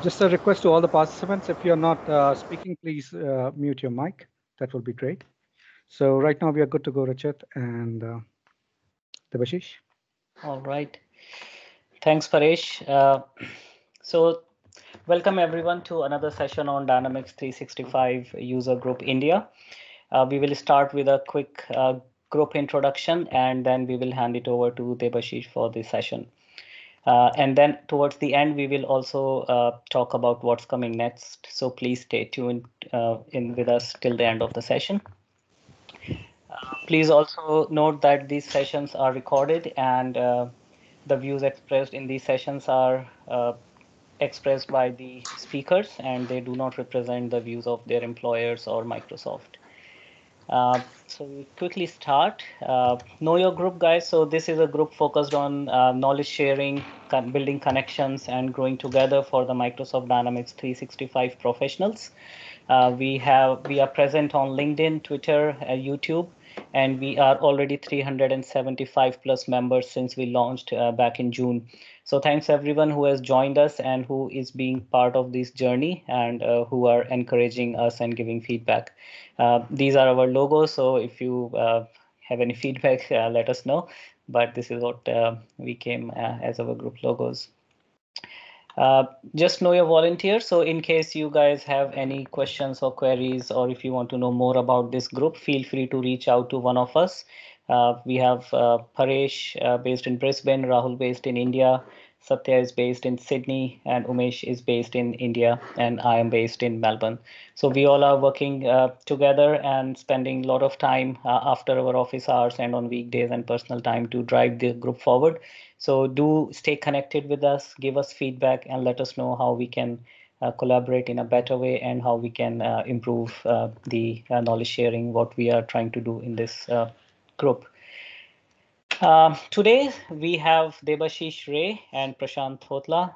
Just a request to all the participants, if you're not speaking, please mute your mic. That would be great. So right now we are good to go, Rachit and Debashish. All right. Thanks, Paresh. So welcome everyone to another session on Dynamics 365 User Group India. We will start with a quick group introduction, and then we will hand it over to Debashish for the session. And then towards the end, we will also talk about what's coming next. So please stay tuned in with us till the end of the session. Please also note that these sessions are recorded, and the views expressed in these sessions are expressed by the speakers, and they do not represent the views of their employers or Microsoft. So we quickly start. Know your group, guys. So this is a group focused on knowledge sharing, building connections, and growing together for the Microsoft Dynamics 365 professionals. We are present on LinkedIn, Twitter, YouTube, and we are already 375 plus members since we launched back in June. So thanks everyone who has joined us and who is being part of this journey, and who are encouraging us and giving feedback. These are our logos, so if you have any feedback, let us know. But this is what we came as our group logos. Just know your volunteer. So in case you guys have any questions or queries, or if you want to know more about this group, feel free to reach out to one of us. We have Paresh based in Brisbane, Rahul based in India, Satya is based in Sydney, and Umesh is based in India, and I am based in Melbourne. So we all are working together and spending a lot of time after our office hours and on weekdays and personal time to drive the group forward. So do stay connected with us, give us feedback, and let us know how we can collaborate in a better way, and how we can improve the knowledge sharing, what we are trying to do in this group. Today we have Debashish Ray and Prashanth Thotla.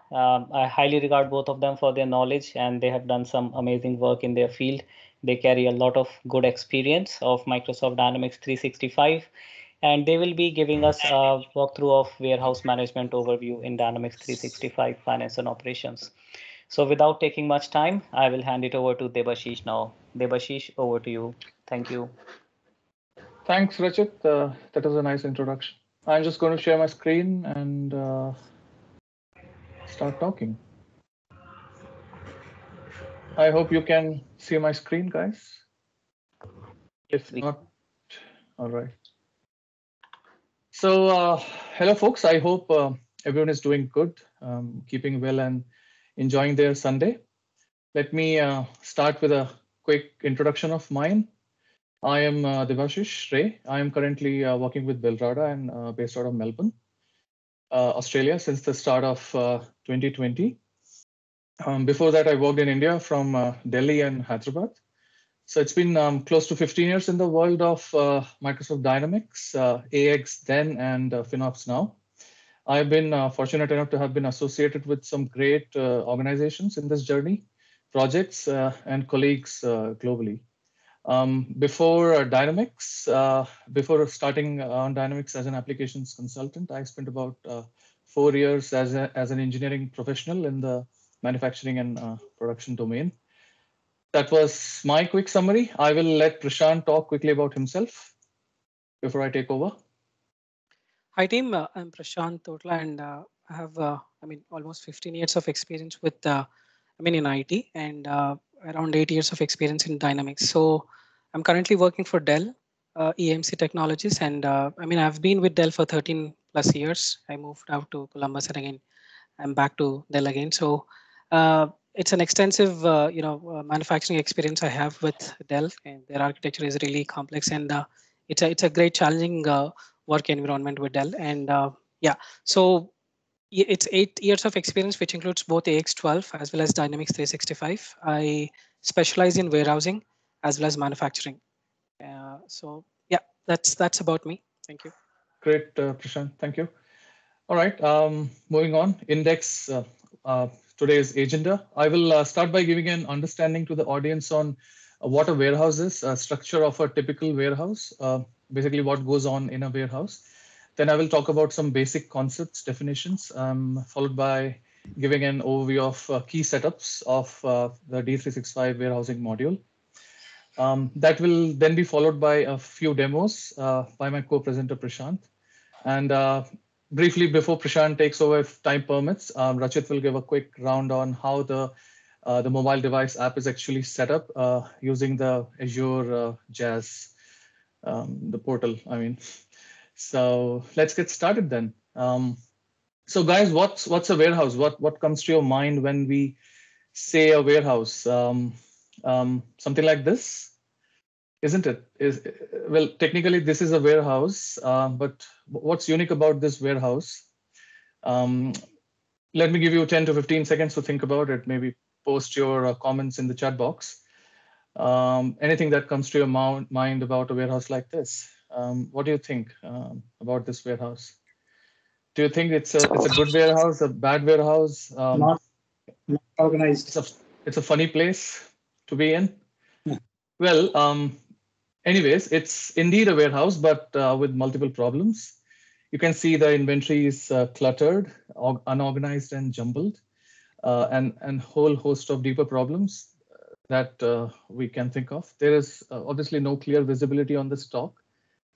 I highly regard both of them for their knowledge, and they have done some amazing work in their field. They carry a lot of good experience of Microsoft Dynamics 365, and they will be giving us a walkthrough of warehouse management overview in Dynamics 365 Finance and Operations. So without taking much time, I will hand it over to Debashish now. Debashish, over to you. Thank you. Thanks, Rachit. That was a nice introduction. I'm just going to share my screen and start talking. I hope you can see my screen, guys. If not, all right. So, hello, folks. I hope everyone is doing good, keeping well, and enjoying their Sunday. Let me start with a quick introduction of mine. I am Debashish Ray. I am currently working with Belrada and based out of Melbourne, Australia, since the start of 2020. Before that, I worked in India from Delhi and Hyderabad. So it's been close to 15 years in the world of Microsoft Dynamics, AX then, and FinOps now. I've been fortunate enough to have been associated with some great organizations in this journey, projects and colleagues globally. Before Dynamics, before starting on Dynamics as an applications consultant, I spent about 4 years as an engineering professional in the manufacturing and production domain. That was my quick summary. I will let Prashanth talk quickly about himself before I take over. Hi team, I'm Prashanth Thotla, and I have almost 15 years of experience with in IT, and around 8 years of experience in Dynamics. So I'm currently working for Dell EMC Technologies, and I've been with Dell for 13 plus years. I moved out to Columbus, and again I'm back to Dell again. So it's an extensive manufacturing experience I have with Dell, and their architecture is really complex, and it's a great challenging work environment with Dell. And so it's 8 years of experience, which includes both AX12 as well as Dynamics 365. I specialize in warehousing as well as manufacturing. So yeah, that's about me. Thank you. Great, Prashanth. Thank you. All right, moving on. Index today's agenda. I will start by giving an understanding to the audience on what a warehouse is, structure of a typical warehouse, basically what goes on in a warehouse. Then I will talk about some basic concepts, definitions, followed by giving an overview of key setups of the D365 warehousing module. That will then be followed by a few demos by my co-presenter Prashanth. And briefly, before Prashanth takes over, if time permits, Rachit will give a quick round on how the mobile device app is actually set up using the Azure Jazz, the portal. I mean, so let's get started then. So guys, what's a warehouse? What comes to your mind when we say a warehouse? Something like this, isn't it? Well, technically this is a warehouse, but what's unique about this warehouse? Let me give you 10 to 15 seconds to think about it. Maybe post your comments in the chat box. Anything that comes to your mind about a warehouse like this? What do you think about this warehouse? Do you think it's a good warehouse, a bad warehouse? Not organized. It's a funny place to be in. Yeah. Well, anyways, it's indeed a warehouse, but with multiple problems. You can see the inventory is cluttered, unorganized, and jumbled, and whole host of deeper problems that we can think of. There is obviously no clear visibility on the stock.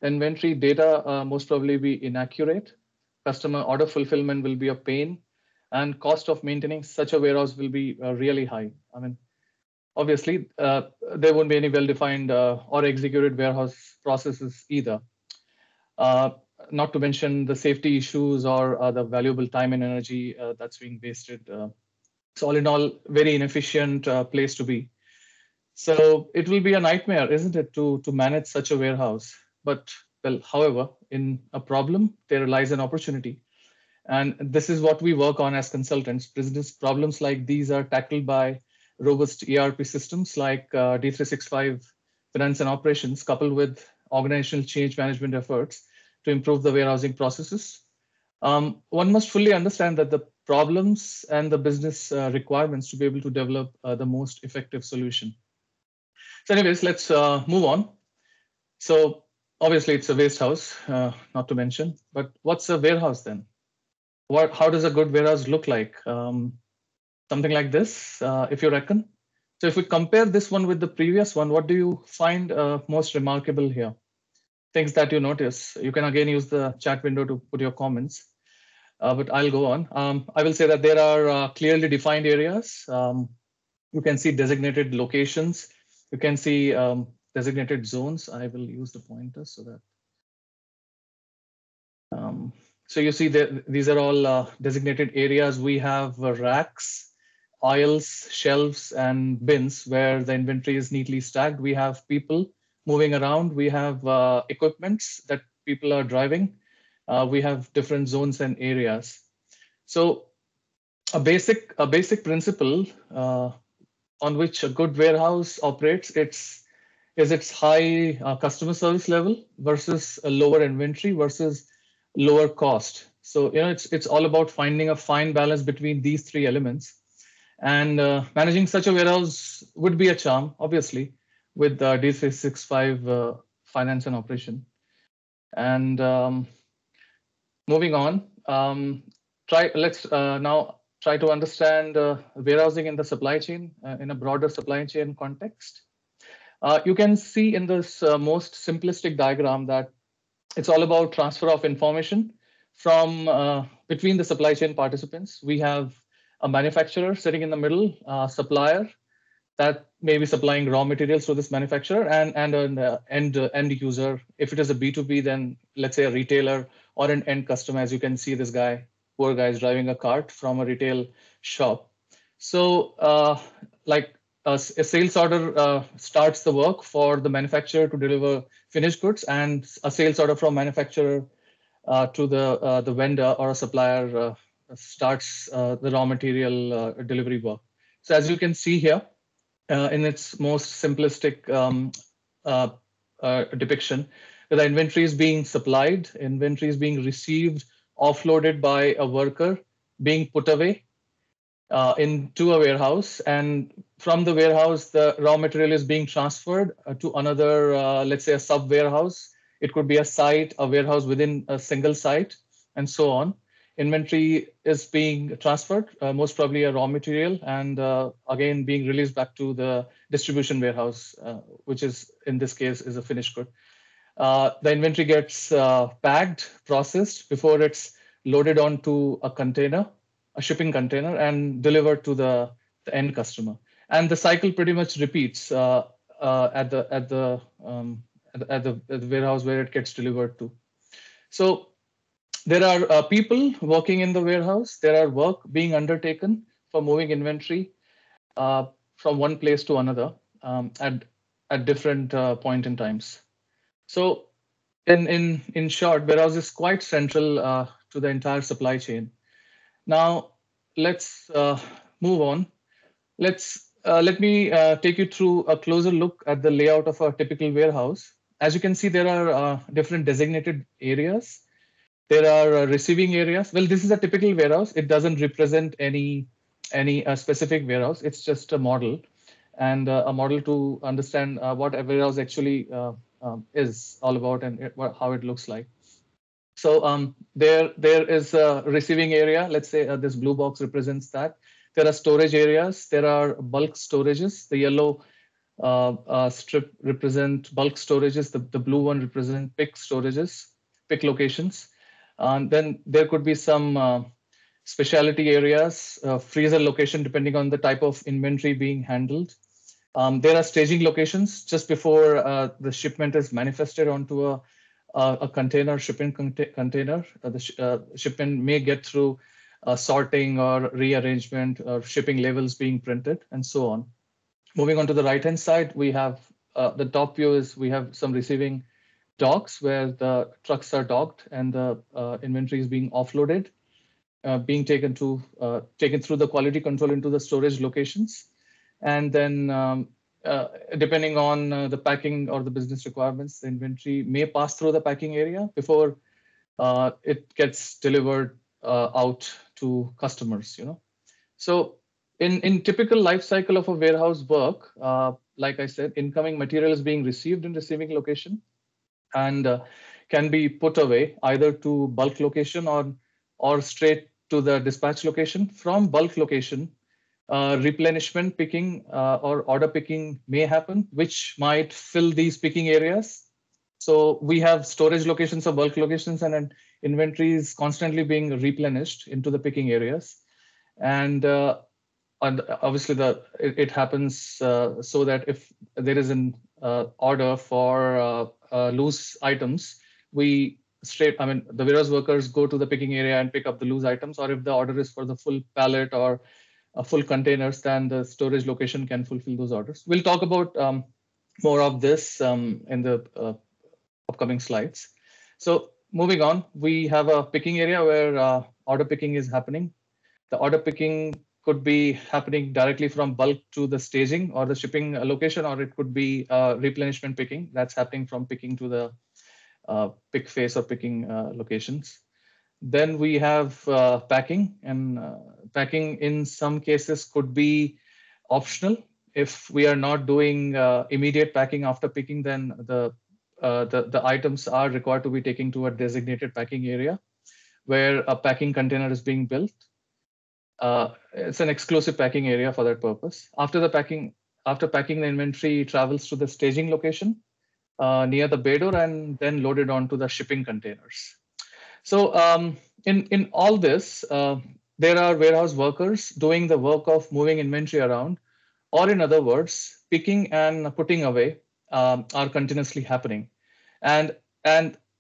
Inventory data most probably be inaccurate. Customer order fulfillment will be a pain, and cost of maintaining such a warehouse will be really high. I mean, obviously, there won't be any well-defined or executed warehouse processes either. Not to mention the safety issues or the valuable time and energy that's being wasted. So all in all, very inefficient place to be. So it will be a nightmare, isn't it, to manage such a warehouse? But well, however, in a problem, there lies an opportunity. And this is what we work on as consultants. Business problems like these are tackled by robust ERP systems like D365 Finance and Operations, coupled with organizational change management efforts to improve the warehousing processes. One must fully understand that the problems and the business requirements to be able to develop the most effective solution. So anyways, let's move on. So obviously it's a waste house, not to mention, but what's a warehouse then? How does a good warehouse look like? Something like this, if you reckon. So if we compare this one with the previous one, what do you find most remarkable here? Things that you notice. You can again use the chat window to put your comments, but I'll go on. I will say that there are clearly defined areas. You can see designated locations. You can see designated zones. I will use the pointer so that. So you see that these are all designated areas. We have racks, aisles, shelves, and bins where the inventory is neatly stacked. We have people moving around. We have equipments that people are driving. We have different zones and areas. So a basic principle on which a good warehouse operates, is its high customer service level versus a lower inventory versus lower cost. So it's all about finding a fine balance between these three elements, and managing such a warehouse would be a charm, obviously, with D365 finance and operation. And moving on, let's now try to understand warehousing in the supply chain in a broader supply chain context. You can see in this most simplistic diagram that it's all about transfer of information from between the supply chain participants. We have a manufacturer sitting in the middle, supplier that may be supplying raw materials to this manufacturer, and an end user. If it is a B2B, then let's say a retailer or an end customer. As you can see, this guy, poor guy, is driving a cart from a retail shop. So like a sales order starts the work for the manufacturer to deliver finished goods, and a sales order from manufacturer to the vendor or a supplier starts the raw material delivery work. So as you can see here, in its most simplistic depiction, the inventory is being supplied, inventory is being received, offloaded by a worker, being put away into a warehouse, and from the warehouse, the raw material is being transferred to another, let's say a sub warehouse. It could be a site, a warehouse within a single site, and so on. inventory is being transferred, most probably a raw material, and again being released back to the distribution warehouse, which is in this case is a finished good. The inventory gets packed, processed before it's loaded onto a container, a shipping container, and delivered to the end customer. And the cycle pretty much repeats at the warehouse where it gets delivered to. So there are people working in the warehouse. There are work being undertaken for moving inventory from one place to another at different point in times. So in short, warehouse is quite central to the entire supply chain. Now let's move on. Let me take you through a closer look at the layout of a typical warehouse. As you can see, there are different designated areas. There are receiving areas. Well, this is a typical warehouse. It doesn't represent any specific warehouse. It's just a model, and a model to understand what a warehouse actually is all about and how it looks like. So there is a receiving area. Let's say this blue box represents that. There are storage areas. There are bulk storages. The yellow strip represent bulk storages. The blue one represent pick storages, pick locations. And then there could be some specialty areas, freezer location, depending on the type of inventory being handled. There are staging locations just before the shipment is manifested onto a container, shipping container. The shipment may get through sorting or rearrangement or shipping labels being printed and so on. Moving on to the right-hand side, we have the top view is we have some receiving docks where the trucks are docked and the inventory is being offloaded, being taken through the quality control into the storage locations. And then depending on the packing or the business requirements, the inventory may pass through the packing area before it gets delivered out to customers. So in typical life cycle of a warehouse work, like I said, incoming material is being received in receiving location and can be put away either to bulk location or straight to the dispatch location. From bulk location, replenishment picking or order picking may happen, which might fill these picking areas. So we have storage locations or bulk locations, and inventory is constantly being replenished into the picking areas. And obviously, it happens so that if there is an order for loose items, the warehouse workers go to the picking area and pick up the loose items. Or if the order is for the full pallet or full containers, then the storage location can fulfill those orders. We'll talk about more of this in the upcoming slides. So moving on, we have a picking area where order picking is happening. The order picking could be happening directly from bulk to the staging or the shipping location, or it could be replenishment picking that's happening from picking to the pick face or picking locations. Then we have packing, and packing in some cases could be optional. If we are not doing immediate packing after picking, then the items are required to be taken to a designated packing area where a packing container is being built. It's an exclusive packing area for that purpose. After packing, the inventory travels to the staging location near the bay door and then loaded onto the shipping containers. So in all this, there are warehouse workers doing the work of moving inventory around, or in other words, picking and putting away are continuously happening. And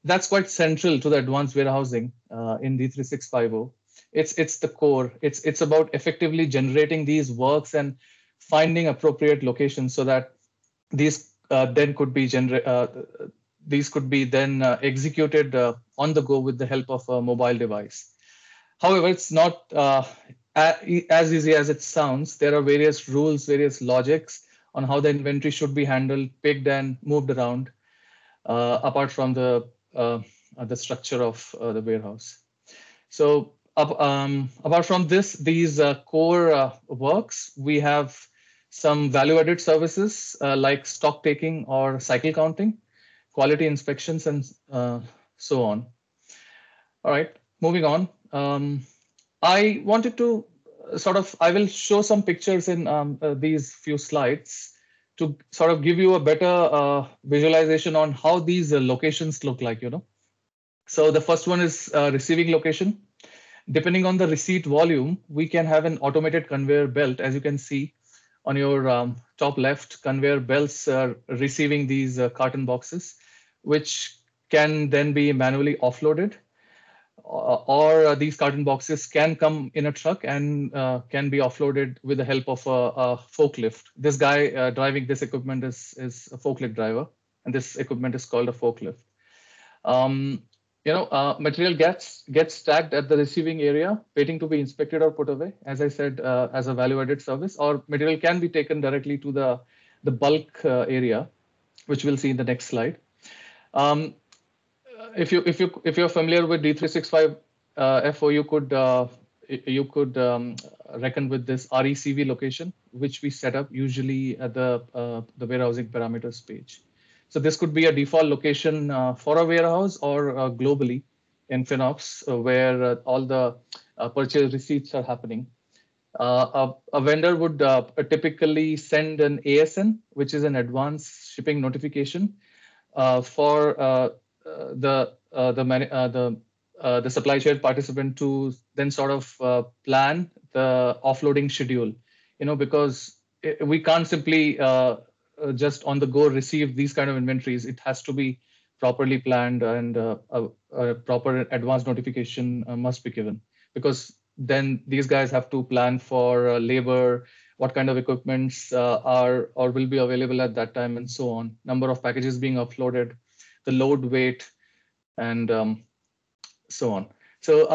that's quite central to the advanced warehousing in D3650. It's the core. It's about effectively generating these works and finding appropriate locations so that these then could be executed on the go with the help of a mobile device. However, it's not as easy as it sounds. There are various rules, various logics on how the inventory should be handled, picked, and moved around, apart from the structure of the warehouse. So apart from these core works, we have some value-added services like stock taking or cycle counting, quality inspections, and so on. All right, moving on. I wanted to I will show some pictures in these few slides to sort of give you a better visualization on how these locations look like, So the first one is receiving location. Depending on the receipt volume, we can have an automated conveyor belt. As you can see on your top left, conveyor belts are receiving these carton boxes, which can then be manually offloaded, or these carton boxes can come in a truck and can be offloaded with the help of a forklift. This guy driving this equipment is a forklift driver, and this equipment is called a forklift. Material gets stacked at the receiving area, waiting to be inspected or put away. As I said, as a value-added service, or material can be taken directly to the bulk area, which we'll see in the next slide. If you're familiar with D365 FO, you could reckon with this RECV location, which we set up usually at the warehousing parameters page. So this could be a default location for a warehouse, or globally in FinOps, where all the purchase receipts are happening. A vendor would typically send an ASN, which is an advance shipping notification, for the supply chain participant to then sort of plan the offloading schedule. Because we can't simply just on the go receive these kind of inventories. It has to be properly planned, and a proper advance notification must be given, because then these guys have to plan for labor, what kind of equipments are or will be available at that time, and so on. Number of packages being uploaded, the load weight, and so on. So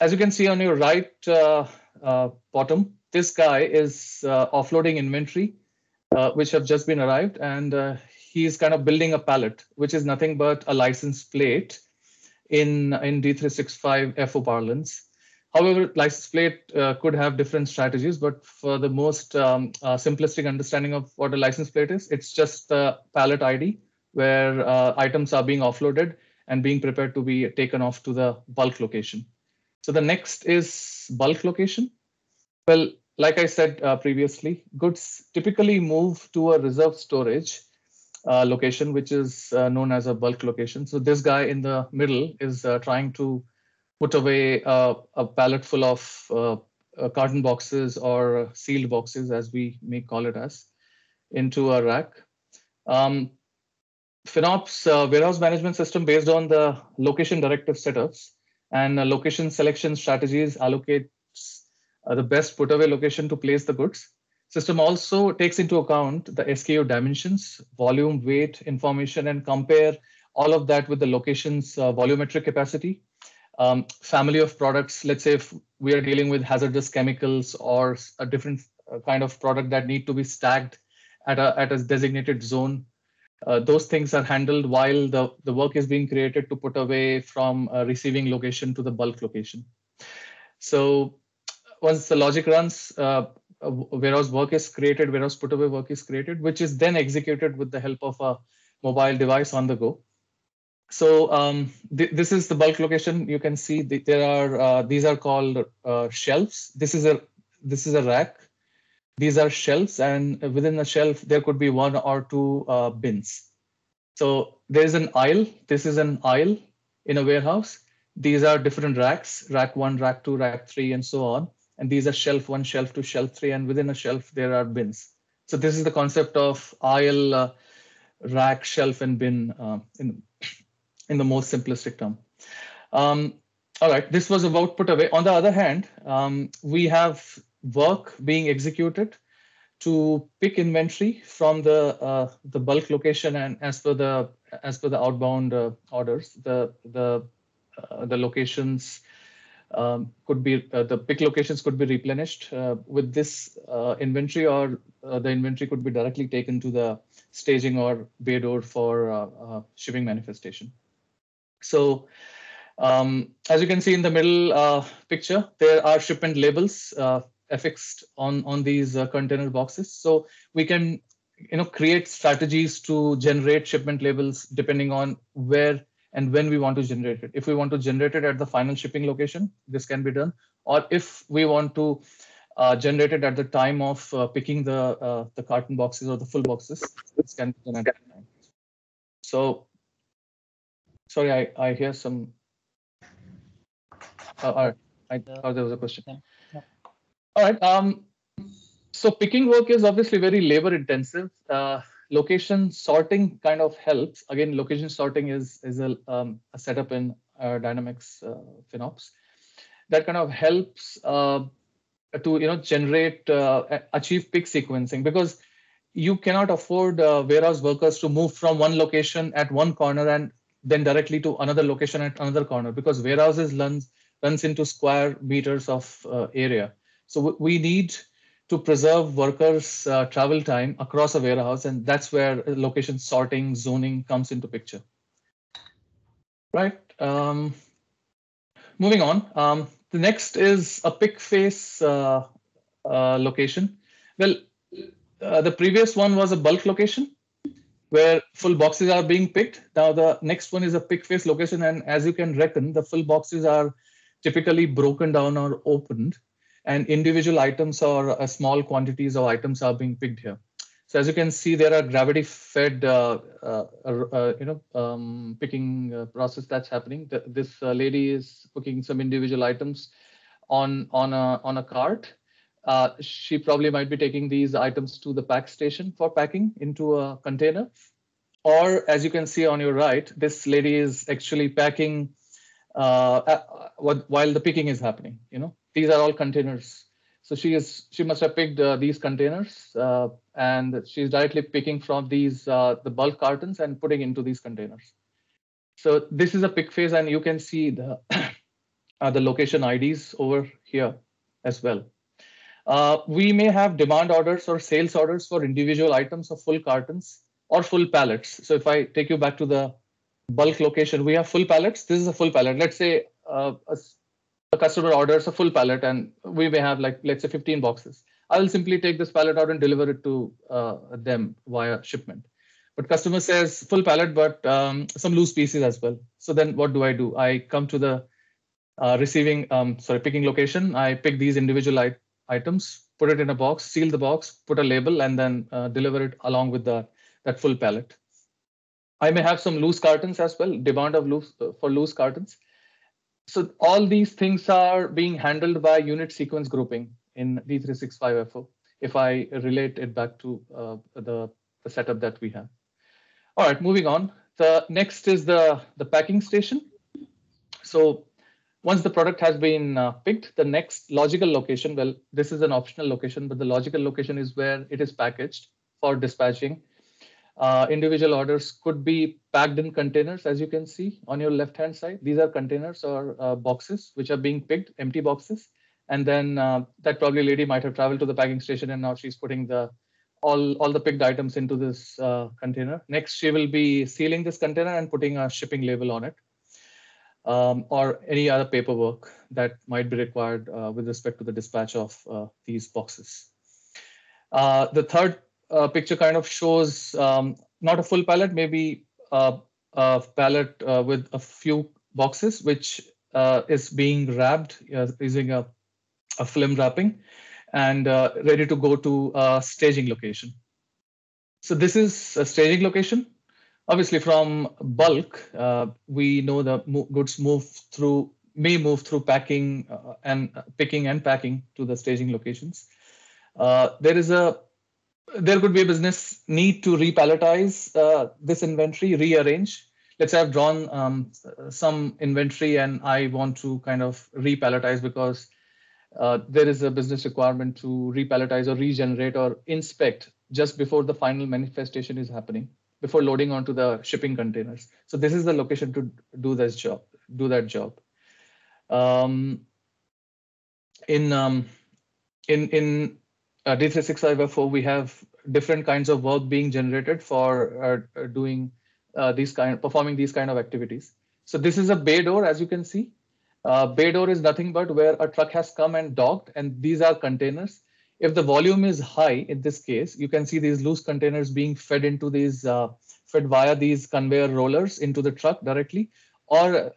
as you can see on your right bottom, this guy is offloading inventory, which have just been arrived, and he's kind of building a pallet, which is nothing but a license plate in D365 FO parlance. However, license plate could have different strategies, but for the most simplistic understanding of what a license plate is, it's just the pallet ID where items are being offloaded and being prepared to be taken off to the bulk location. So the next is bulk location. Well, like I said previously, goods typically move to a reserve storage location, which is known as a bulk location. So this guy in the middle is trying to put away a pallet full of carton boxes, or sealed boxes, as we may call it as, into a rack. FinOps warehouse management system, based on the location directive setups and location selection strategies, allocates the best put away location to place the goods. System also takes into account the SKU dimensions, volume, weight information, and compare all of that with the location's volumetric capacity. Family of products, let's say if we are dealing with hazardous chemicals or a different kind of product that need to be stacked at a designated zone, those things are handled while the work is being created to put away from a receiving location to the bulk location. So once the logic runs, warehouse work is created, warehouse put away work is created, which is then executed with the help of a mobile device on the go. So this is the bulk location. You can see there are these are called shelves. This is a rack. These are shelves, and within a shelf there could be one or two bins. So there is an aisle. This is an aisle in a warehouse. These are different racks: rack 1, rack 2, rack 3, and so on. And these are shelf 1, shelf 2, shelf 3, and within a shelf there are bins. So this is the concept of aisle, rack, shelf, and bin in the most simplistic term. All right, this was about put away. On the other hand, we have work being executed to pick inventory from the bulk location, and as per the outbound orders, the locations could be the pick locations could be replenished with this inventory, or the inventory could be directly taken to the staging or bay door for shipping manifestation. So as you can see in the middle picture, there are shipment labels affixed on these container boxes. So we can create strategies to generate shipment labels depending on where and when we want to generate it. If we want to generate it at the final shipping location, this can be done. Or if we want to generate it at the time of picking the carton boxes or the full boxes, this can be done at that time. So, sorry, I hear some. All right, there was a question. Yeah. All right. So picking work is obviously very labor intensive. Location sorting kind of helps. Again, location sorting is a setup in Dynamics FinOps that kind of helps to generate achieve pick sequencing, because you cannot afford warehouse workers to move from one location at one corner and then directly to another location at another corner, because warehouses runs into square meters of area. So we need to preserve workers' travel time across a warehouse, and that's where location sorting, zoning comes into picture. Right. Moving on. The next is a pick face location. Well, the previous one was a bulk location where full boxes are being picked. Now the next one is a pick face location, and as you can reckon, the full boxes are typically broken down or opened, and individual items or small quantities of items are being picked here. So as you can see, there are gravity-fed, picking process that's happening. This lady is picking some individual items on a cart. She probably might be taking these items to the pack station for packing into a container. Or as you can see on your right, this lady is actually packing while the picking is happening. These are all containers. So she must have picked these containers, and she's directly picking from these the bulk cartons and putting into these containers. So this is a pick phase, and you can see the the location IDs over here as well. We may have demand orders or sales orders for individual items of full cartons or full pallets. So if I take you back to the bulk location, we have full pallets. This is a full pallet. Let's say a customer orders a full pallet, and we may have, like, let's say 15 boxes. I will simply take this pallet out and deliver it to them via shipment. But customer says full pallet, but some loose pieces as well. So then what do? I come to the picking location. I pick these individual items, put it in a box, seal the box, put a label, and then deliver it along with that full pallet. I may have some loose cartons as well, demand of loose cartons. So all these things are being handled by unit sequence grouping in D365FO, if I relate it back to the setup that we have. All right, moving on. The next is the packing station. So once the product has been picked, the next logical location, well, this is an optional location, but the logical location is where it is packaged for dispatching. Individual orders could be packed in containers, as you can see on your left-hand side. These are containers or boxes which are being picked, empty boxes. And then that probably lady might have traveled to the packing station, and now she's putting all the picked items into this container. Next, she will be sealing this container and putting a shipping label on it, or any other paperwork that might be required with respect to the dispatch of these boxes. The third picture kind of shows not a full pallet, maybe a pallet with a few boxes, which is being wrapped using a film wrapping and ready to go to a staging location. So this is a staging location. Obviously, from bulk, we know the goods may move through packing and picking and packing to the staging locations. There could be a business need to repalletize this inventory, rearrange. Let's say I've drawn some inventory and I want to kind of repalletize because there is a business requirement to repalletize or regenerate or inspect just before the final manifestation is happening, before loading onto the shipping containers. So this is the location to do that job. In D365F4, we have different kinds of work being generated for doing performing these kind of activities. So this is a bay door, as you can see. Bay door is nothing but where a truck has come and docked, and these are containers. If the volume is high, in this case, you can see these loose containers being fed into these, fed via these conveyor rollers into the truck directly, or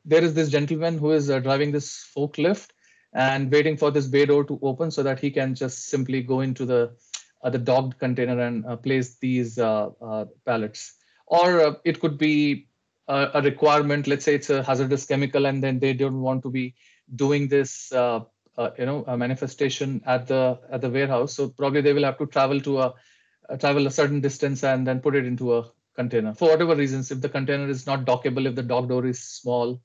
there is this gentleman who is driving this forklift and waiting for this bay door to open so that he can just simply go into the docked container and place these pallets. Or it could be a requirement. Let's say it's a hazardous chemical, and then they don't want to be doing this, a manifestation at the warehouse. So probably they will have to travel a certain distance and then put it into a container for whatever reasons. If the container is not dockable, if the dock door is small,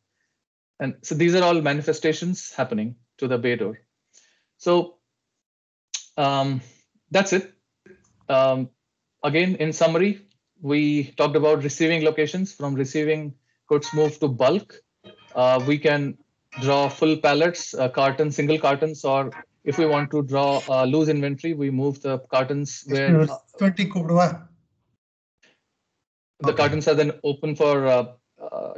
and so these are all manifestations happening to the bay door. So that's it. Again, in summary, we talked about receiving locations. From receiving, goods move to bulk. We can draw full pallets, cartons, single cartons, or if we want to draw loose inventory, we move the cartons where the cartons are then open for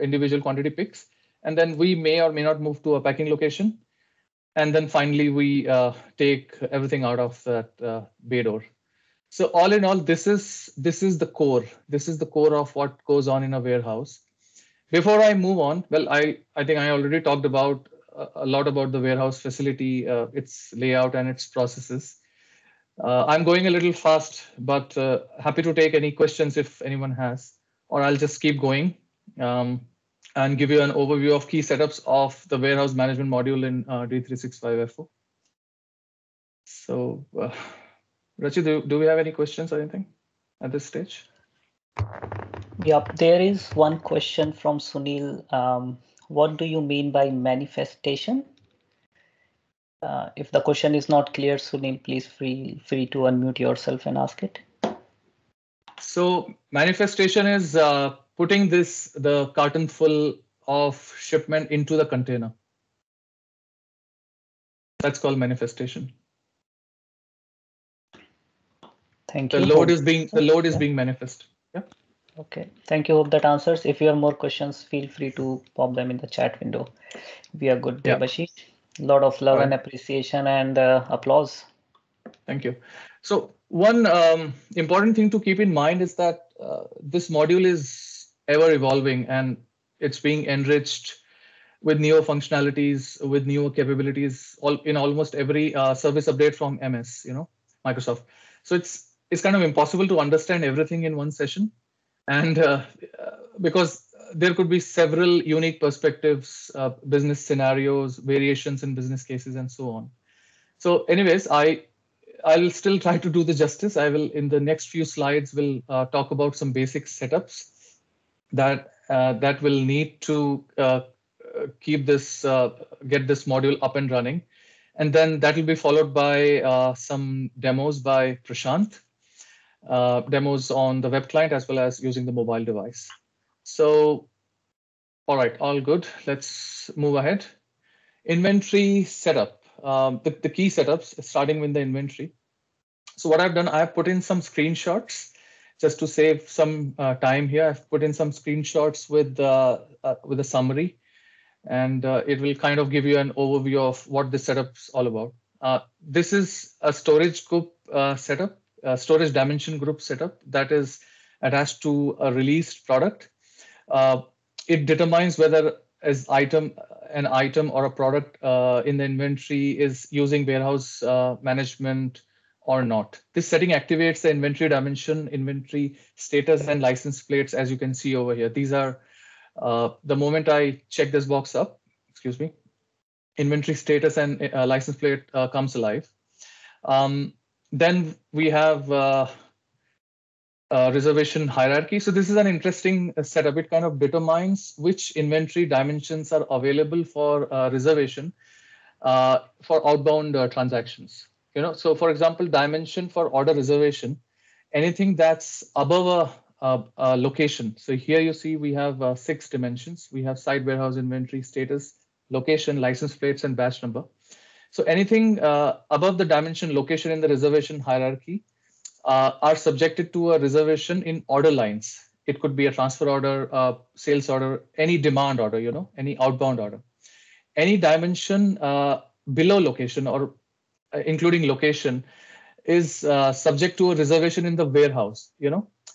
individual quantity picks. And then we may or may not move to a packing location. And then finally, we take everything out of that bay door. So all in all, this is the core. This is the core of what goes on in a warehouse. Before I move on, well, I think I already talked about a lot about the warehouse facility, its layout and its processes. I'm going a little fast, but happy to take any questions if anyone has, or I'll just keep going and give you an overview of key setups of the warehouse management module in D365F4. So, Rachi, do we have any questions or anything at this stage? Yep, there is one question from Sunil. What do you mean by manifestation? If the question is not clear, Sunil, please feel free to unmute yourself and ask it. So manifestation is putting the carton full of shipment into the container. That's called manifestation. Thank you. The load is being manifest. Yeah. Okay. Thank you. Hope that answers. If you have more questions, feel free to pop them in the chat window. We are good, Debashish. A lot of love and appreciation and applause. Thank you. So one important thing to keep in mind is that this module is ever evolving and it's being enriched with newer functionalities, with newer capabilities, in almost every service update from MS, Microsoft. So it's kind of impossible to understand everything in one session, and because there could be several unique perspectives, business scenarios, variations in business cases, and so on. So, anyways, I'll still try to do the justice. I will, in the next few slides, will talk about some basic setups that will need to keep this, get this module up and running. And then that will be followed by some demos by Prashanth, demos on the web client as well as using the mobile device. So, all right, all good. Let's move ahead. Inventory setup. The key setups, starting with the inventory. So what I've done, I've put in some screenshots just to save some time here. I've put in some screenshots with a summary, and it will kind of give you an overview of what this setup's all about. This is a storage group setup, storage dimension group setup that is attached to a released product. It determines whether an item or a product in the inventory is using warehouse management or not. This setting activates the inventory dimension, inventory status, and license plates, as you can see over here. These are the moment I check this box up, excuse me, inventory status and license plate comes alive. Then we have reservation hierarchy. So this is an interesting setup. It kind of determines which inventory dimensions are available for reservation for outbound transactions. So for example, dimension for order reservation, anything that's above a location. So here you see we have 6 dimensions. We have site warehouse inventory status, location, license plates, and batch number. So anything above the dimension location in the reservation hierarchy are subjected to a reservation in order lines. It could be a transfer order, sales order, any demand order, any outbound order. Any dimension below location or including location is subject to a reservation in the warehouse,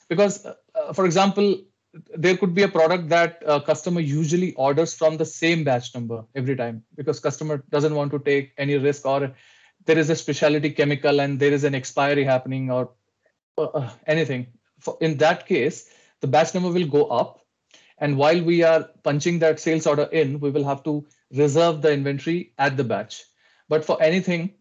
because for example, there could be a product that a customer usually orders from the same batch number every time because customer doesn't want to take any risk, or there is a specialty chemical and there is an expiry happening, or anything. In that case, the batch number will go up. And while we are punching that sales order in, we will have to reserve the inventory at the batch. But for anything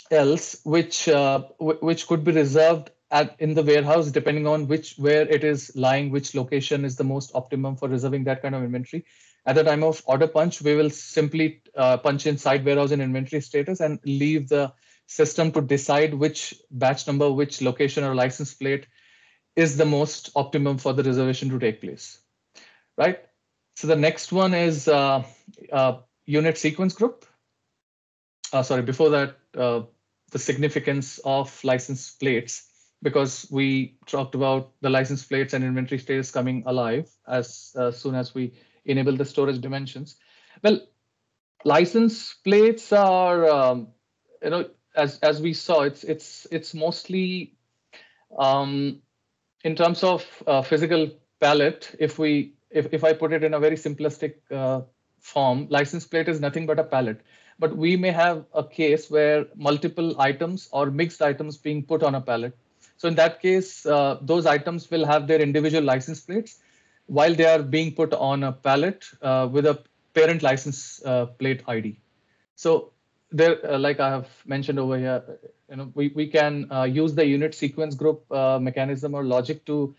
else, which could be reserved in the warehouse, depending on where it is lying, which location is the most optimum for reserving that kind of inventory. At the time of order punch, we will simply punch in site warehouse and inventory status and leave the system to decide which batch number, which location or license plate is the most optimum for the reservation to take place, right? So the next one is unit sequence group. Sorry, before that, the significance of license plates, because we talked about the license plates and inventory status coming alive as soon as we enable the storage dimensions. Well, license plates are, as we saw, it's mostly in terms of physical palette. If I put it in a very simplistic form, license plate is nothing but a palette. But we may have a case where multiple items or mixed items being put on a pallet. So in that case, those items will have their individual license plates while they are being put on a pallet with a parent license plate ID. So there, like I have mentioned over here, we can use the unit sequence group mechanism or logic to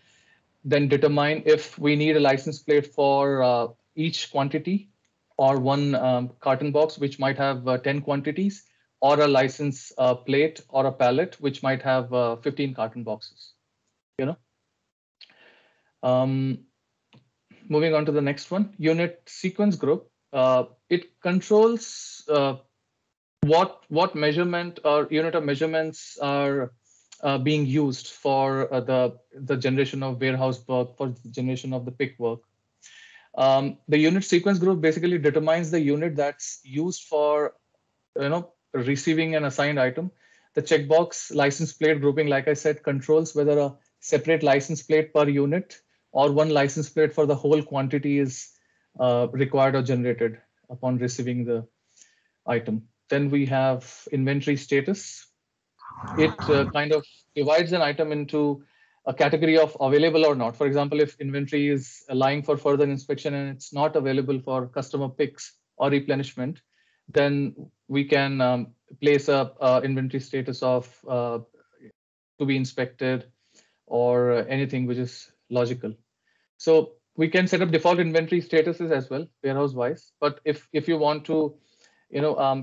then determine if we need a license plate for each quantity, or one carton box which might have 10 quantities, or a license plate or a pallet which might have 15 carton boxes. Moving on to the next one, unit sequence group. It controls what measurement or unit of measurements are being used for the generation of warehouse work, for the generation of the pick work. The unit sequence group basically determines the unit that's used for receiving an assigned item. The checkbox license plate grouping, like I said, controls whether a separate license plate per unit or one license plate for the whole quantity is required or generated upon receiving the item. Then we have inventory status. It kind of divides an item into a category of available or not. For example, if inventory is lying for further inspection and it's not available for customer picks or replenishment, then we can place a inventory status of to be inspected or anything which is logical. So we can set up default inventory statuses as well, warehouse wise. But if you want to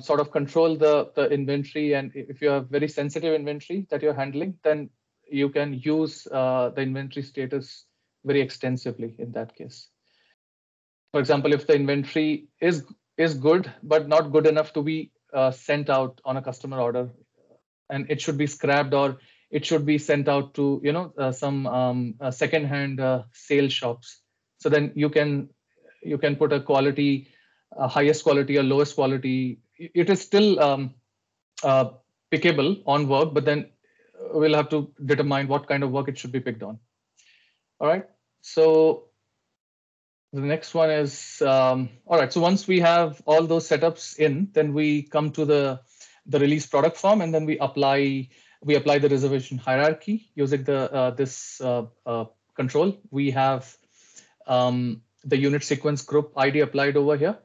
sort of control the inventory, and if you have very sensitive inventory that you're handling, then you can use the inventory status very extensively in that case. For example, if the inventory is good, but not good enough to be sent out on a customer order, and it should be scrapped, or it should be sent out to some second-hand sale shops. So then you can put a quality, highest quality or lowest quality. It is still pickable on work, but then we'll have to determine what kind of work it should be picked on. All right. So the next one is all right. So once we have all those setups in, then we come to the release product form, and then we apply the reservation hierarchy using this control. We have the unit sequence group ID applied over here,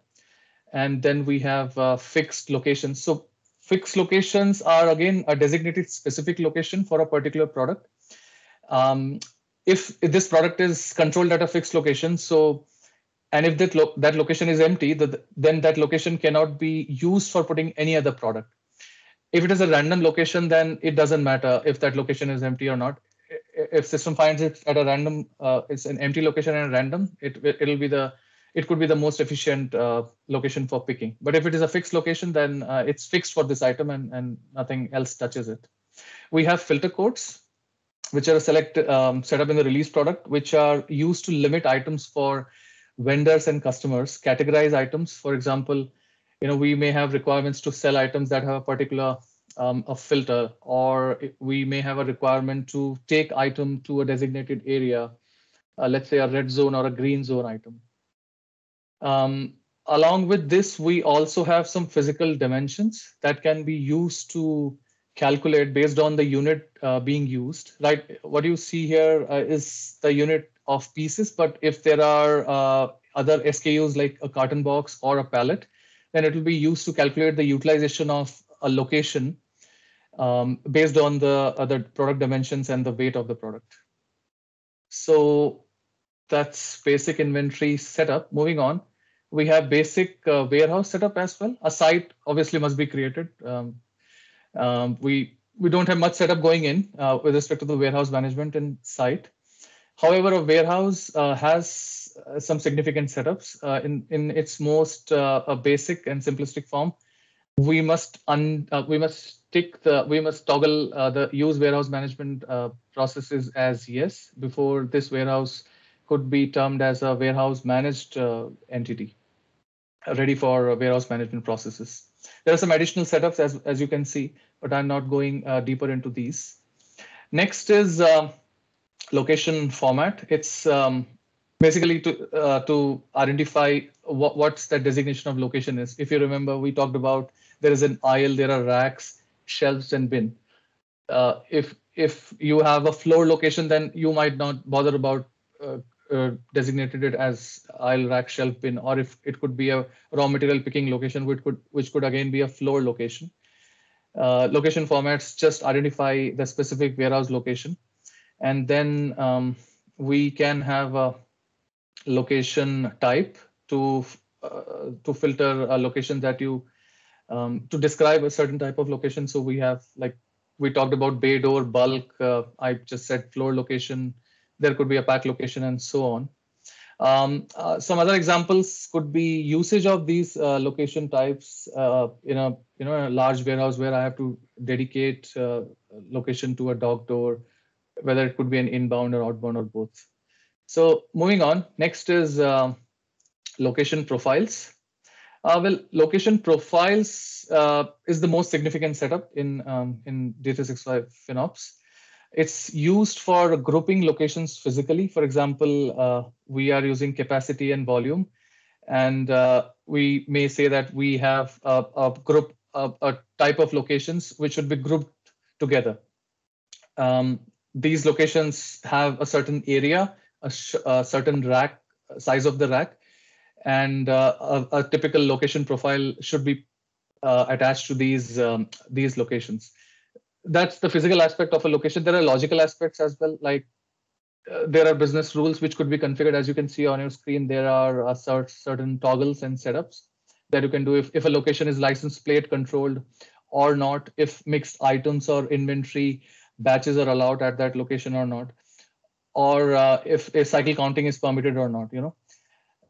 and then we have fixed locations. So fixed locations are again a designated specific location for a particular product. If this product is controlled at a fixed location, and if that location is empty, then that location cannot be used for putting any other product. If it is a random location, then it doesn't matter if that location is empty or not. If system finds it at a random, it's an empty location and random, it could be the most efficient location for picking. But if it is a fixed location, then it's fixed for this item, and nothing else touches it. We have filter codes, which are set up in the release product, which are used to limit items for vendors and customers, categorize items. For example, we may have requirements to sell items that have a particular a filter, or we may have a requirement to take item to a designated area. let's say a red zone or a green zone item. Along with this, we also have some physical dimensions that can be used to calculate based on the unit being used. Right, what you see here is the unit of pieces, but if there are other SKUs like a carton box or a pallet, then it will be used to calculate the utilization of a location based on the other product dimensions and the weight of the product. So that's basic inventory setup. Moving on, we have basic warehouse setup as well. A site obviously must be created. We don't have much setup going in with respect to the warehouse management and site. However, a warehouse has some significant setups. In its most basic and simplistic form, we must toggle the use warehouse management processes as yes before this warehouse could be termed as a warehouse managed entity ready for warehouse management processes. There are some additional setups as you can see, but I'm not going deeper into these. Next is location format. It's basically to identify what's the designation of location is. If you remember, we talked about there is an aisle, there are racks, shelves, and bin. If you have a floor location, then you might not bother about designated it as aisle, rack, shelf, bin, or if it could be a raw material picking location, which could again be a floor location. Location formats just identify the specific warehouse location, and then we can have a location type to filter a location that you to describe a certain type of location. So we have, like we talked about, bay door, bulk. I just said floor location. There could be a pack location and so on. Some other examples could be usage of these location types in a large warehouse where I have to dedicate location to a dock door, whether it could be an inbound or outbound or both. So moving on, next is location profiles. Well, location profiles is the most significant setup in D365 FinOps. It's used for grouping locations physically. For example, we are using capacity and volume, and we may say that we have a group, a type of locations which should be grouped together. These locations have a certain area, a certain rack, size of the rack, and a typical location profile should be attached to these locations. That's the physical aspect of a location. There are logical aspects as well, like there are business rules which could be configured. As you can see on your screen, there are certain toggles and setups that you can do if a location is license plate controlled or not, if mixed items or inventory batches are allowed at that location or not, or if a cycle counting is permitted or not,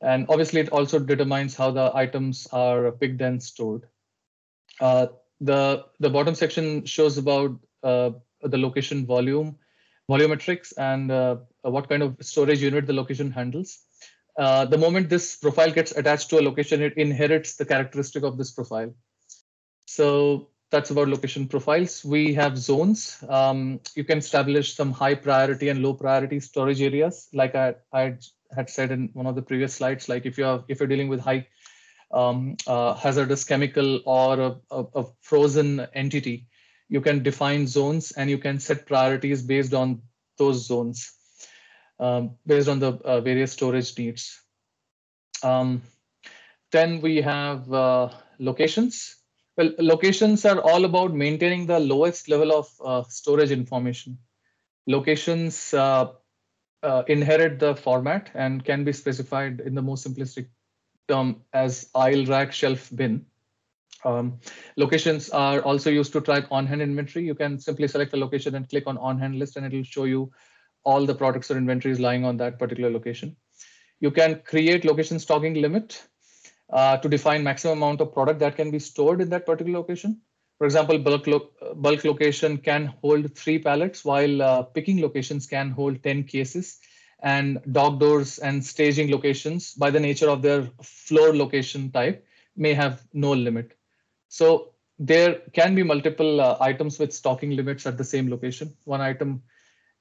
And obviously, it also determines how the items are picked and stored. The bottom section shows about the location volumetrics, and what kind of storage unit the location handles. The moment this profile gets attached to a location, it inherits the characteristic of this profile. So that's about location profiles. We have zones. You can establish some high priority and low priority storage areas, like I had said in one of the previous slides. Like if you're dealing with high hazardous chemical or a frozen entity, you can define zones and you can set priorities based on those zones, based on the various storage needs. Then we have locations. Well, locations are all about maintaining the lowest level of storage information. Locations inherit the format and can be specified in the most simplistic term as aisle, rack, shelf, bin. Locations are also used to track on-hand inventory. You can simply select a location and click on on-hand list, and it will show you all the products or inventories lying on that particular location. You can create location stocking limit to define maximum amount of product that can be stored in that particular location. For example, bulk location can hold 3 pallets, while picking locations can hold 10 cases. And dock doors and staging locations, by the nature of their floor location type, may have no limit. So there can be multiple items with stocking limits at the same location. One item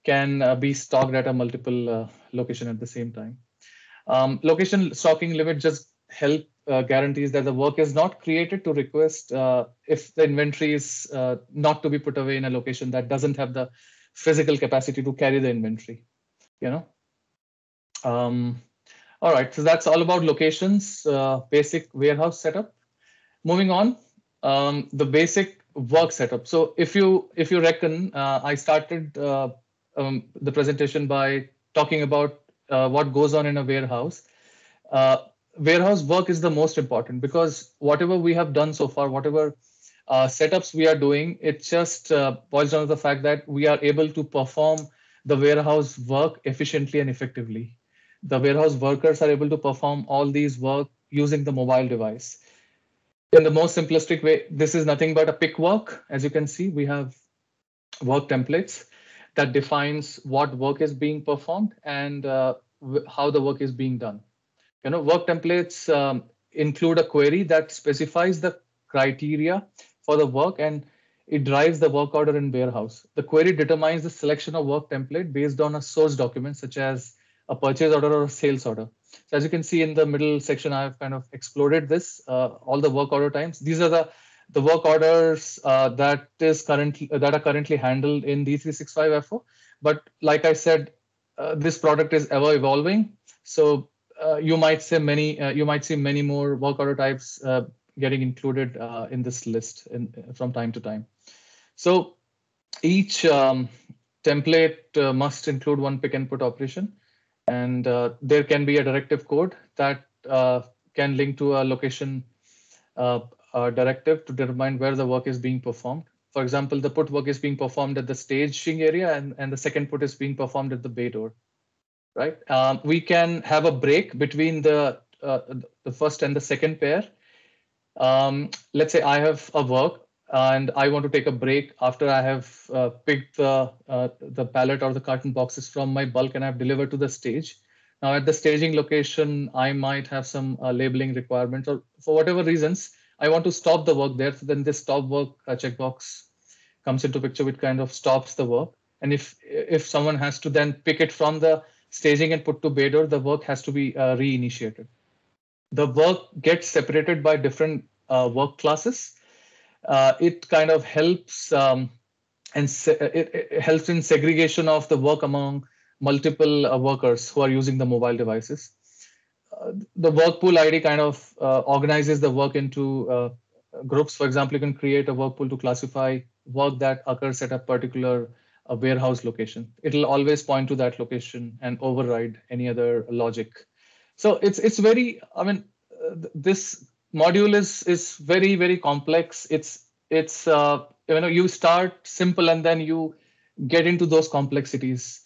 can be stocked at a multiple location at the same time. Location stocking limit just help guarantees that the work is not created to request if the inventory is not to be put away in a location that doesn't have the physical capacity to carry the inventory. You know. All right, so that's all about locations, basic warehouse setup. Moving on, the basic work setup. So if you reckon, I started the presentation by talking about what goes on in a warehouse. Uh, Warehouse work is the most important because whatever we have done so far, whatever setups we are doing, it just boils down to the fact that we are able to perform the warehouse work efficiently and effectively. The warehouse workers are able to perform all these work using the mobile device. In the most simplistic way, this is nothing but a pick work. As you can see, we have work templates that defines what work is being performed and how the work is being done. Work templates include a query that specifies the criteria for the work and it drives the work order in warehouse. The query determines the selection of work template based on a source document such as a purchase order or a sales order. So as you can see in the middle section, I've kind of exploded this, all the work order times. These are the work orders that are currently handled in D365 FO. But like I said, this product is ever evolving. So you might see many more work order types getting included in this list from time to time. So each template must include one pick and put operation, and there can be a directive code that can link to a location directive to determine where the work is being performed. For example, the put work is being performed at the staging area, and the second put is being performed at the bay door. Right? We can have a break between the first and the second pair. Let's say I have a work and I want to take a break after I have picked the pallet or the carton boxes from my bulk and I've delivered to the stage. Now at the staging location, I might have some labeling requirements, or for whatever reasons, I want to stop the work there. So then this stop work checkbox comes into picture, which kind of stops the work. And if someone has to then pick it from the staging and put to bay door, the work has to be reinitiated. The work gets separated by different work classes. It kind of helps it helps in segregation of the work among multiple workers who are using the mobile devices. The work pool ID kind of organizes the work into groups. For example, you can create a work pool to classify work that occurs at a particular warehouse location. It'll always point to that location and override any other logic. So it's very, I mean, this module is very complex. You start simple and then you get into those complexities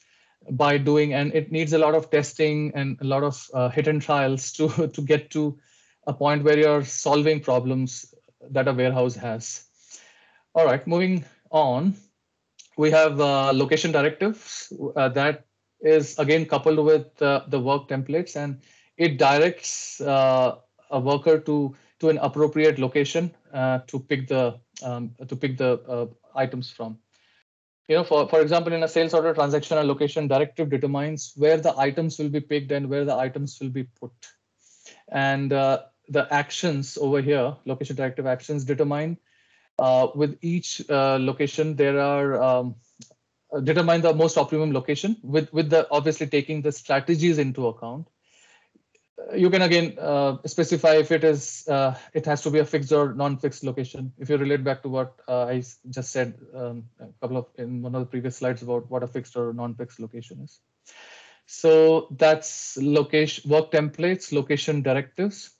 by doing, and it needs a lot of testing and a lot of hit and trials to get to a point where you're solving problems that a warehouse has. All right, moving on, we have location directives that is again coupled with the work templates, and it directs a worker to an appropriate location to pick the items from. For example, in a sales order transaction, a location directive determines where the items will be picked and where the items will be put. And the actions over here, location directive actions, determine with each location, there are determine the most optimum location with the obviously taking the strategies into account. You can again specify if it has to be a fixed or non-fixed location. If you relate back to what I just said in one of the previous slides about what a fixed or non-fixed location is. So that's location work templates, location directives.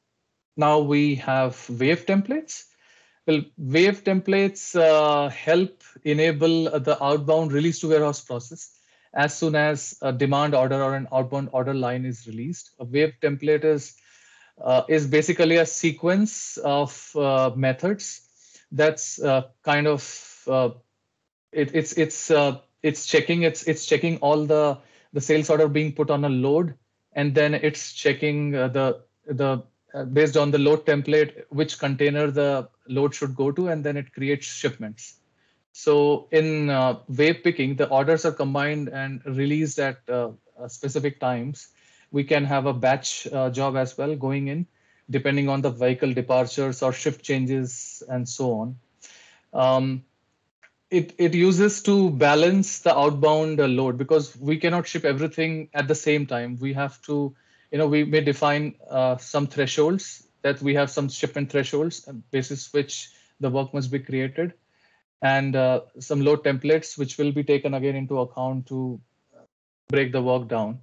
Now we have wave templates. Well, wave templates help enable the outbound release to warehouse process as soon as a demand order or an outbound order line is released. A wave template is basically a sequence of methods that's kind of it's checking all the sales order being put on a load, and then it's checking the based on the load template which container the load should go to, and then it creates shipments. So in wave picking, the orders are combined and released at specific times. We can have a batch job as well going in, depending on the vehicle departures or shift changes and so on. Um, it uses to balance the outbound load because we cannot ship everything at the same time. We have to, we may define some thresholds, that we have some shipment thresholds basis which the work must be created, and some load templates which will be taken again into account to break the work down.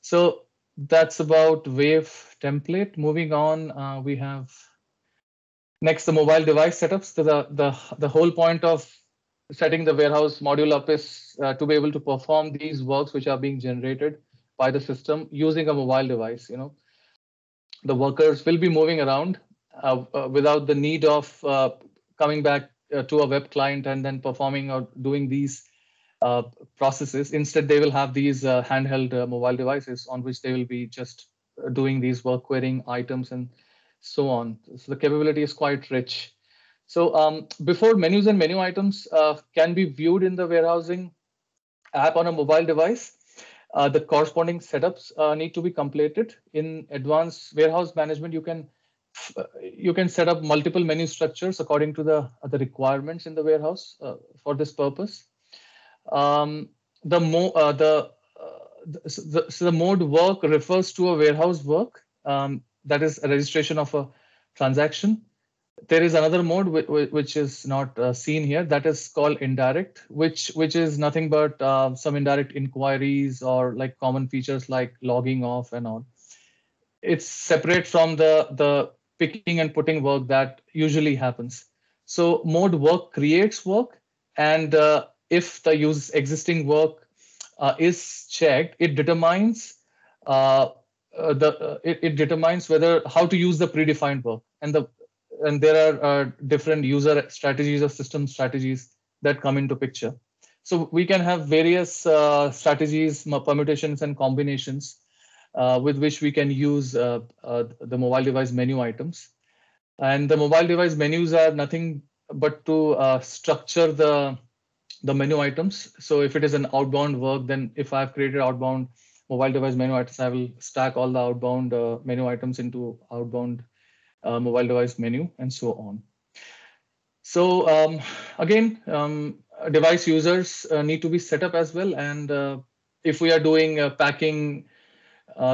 So that's about wave template. Moving on, we have next the mobile device setups. The whole point of setting the warehouse module up is to be able to perform these works which are being generated by the system using a mobile device. The workers will be moving around without the need of coming back to a web client and then performing or doing these uh, processes. Instead, they will have these handheld mobile devices on which they will be just doing these work querying items and so on. So the capability is quite rich. So before menus and menu items can be viewed in the warehousing app on a mobile device, the corresponding setups need to be completed. In advanced warehouse management, you can set up multiple menu structures according to the requirements in the warehouse for this purpose. Um, the mo so the mode work refers to a warehouse work, that is a registration of a transaction. There is another mode which is not seen here, that is called indirect, which is nothing but some indirect inquiries or like common features like logging off and all. It's separate from the picking and putting work that usually happens. So mode work creates work, and if the use existing work is checked, it determines it determines whether how to use the predefined work, and there are different user strategies or system strategies that come into picture. So we can have various strategies, permutations, and combinations with which we can use the mobile device menu items. And the mobile device menus are nothing but to structure the menu items. So if it is an outbound work, then if I've created outbound mobile device menu items, I will stack all the outbound menu items into outbound mobile device menu and so on. So again, device users need to be set up as well. And if we are doing packing,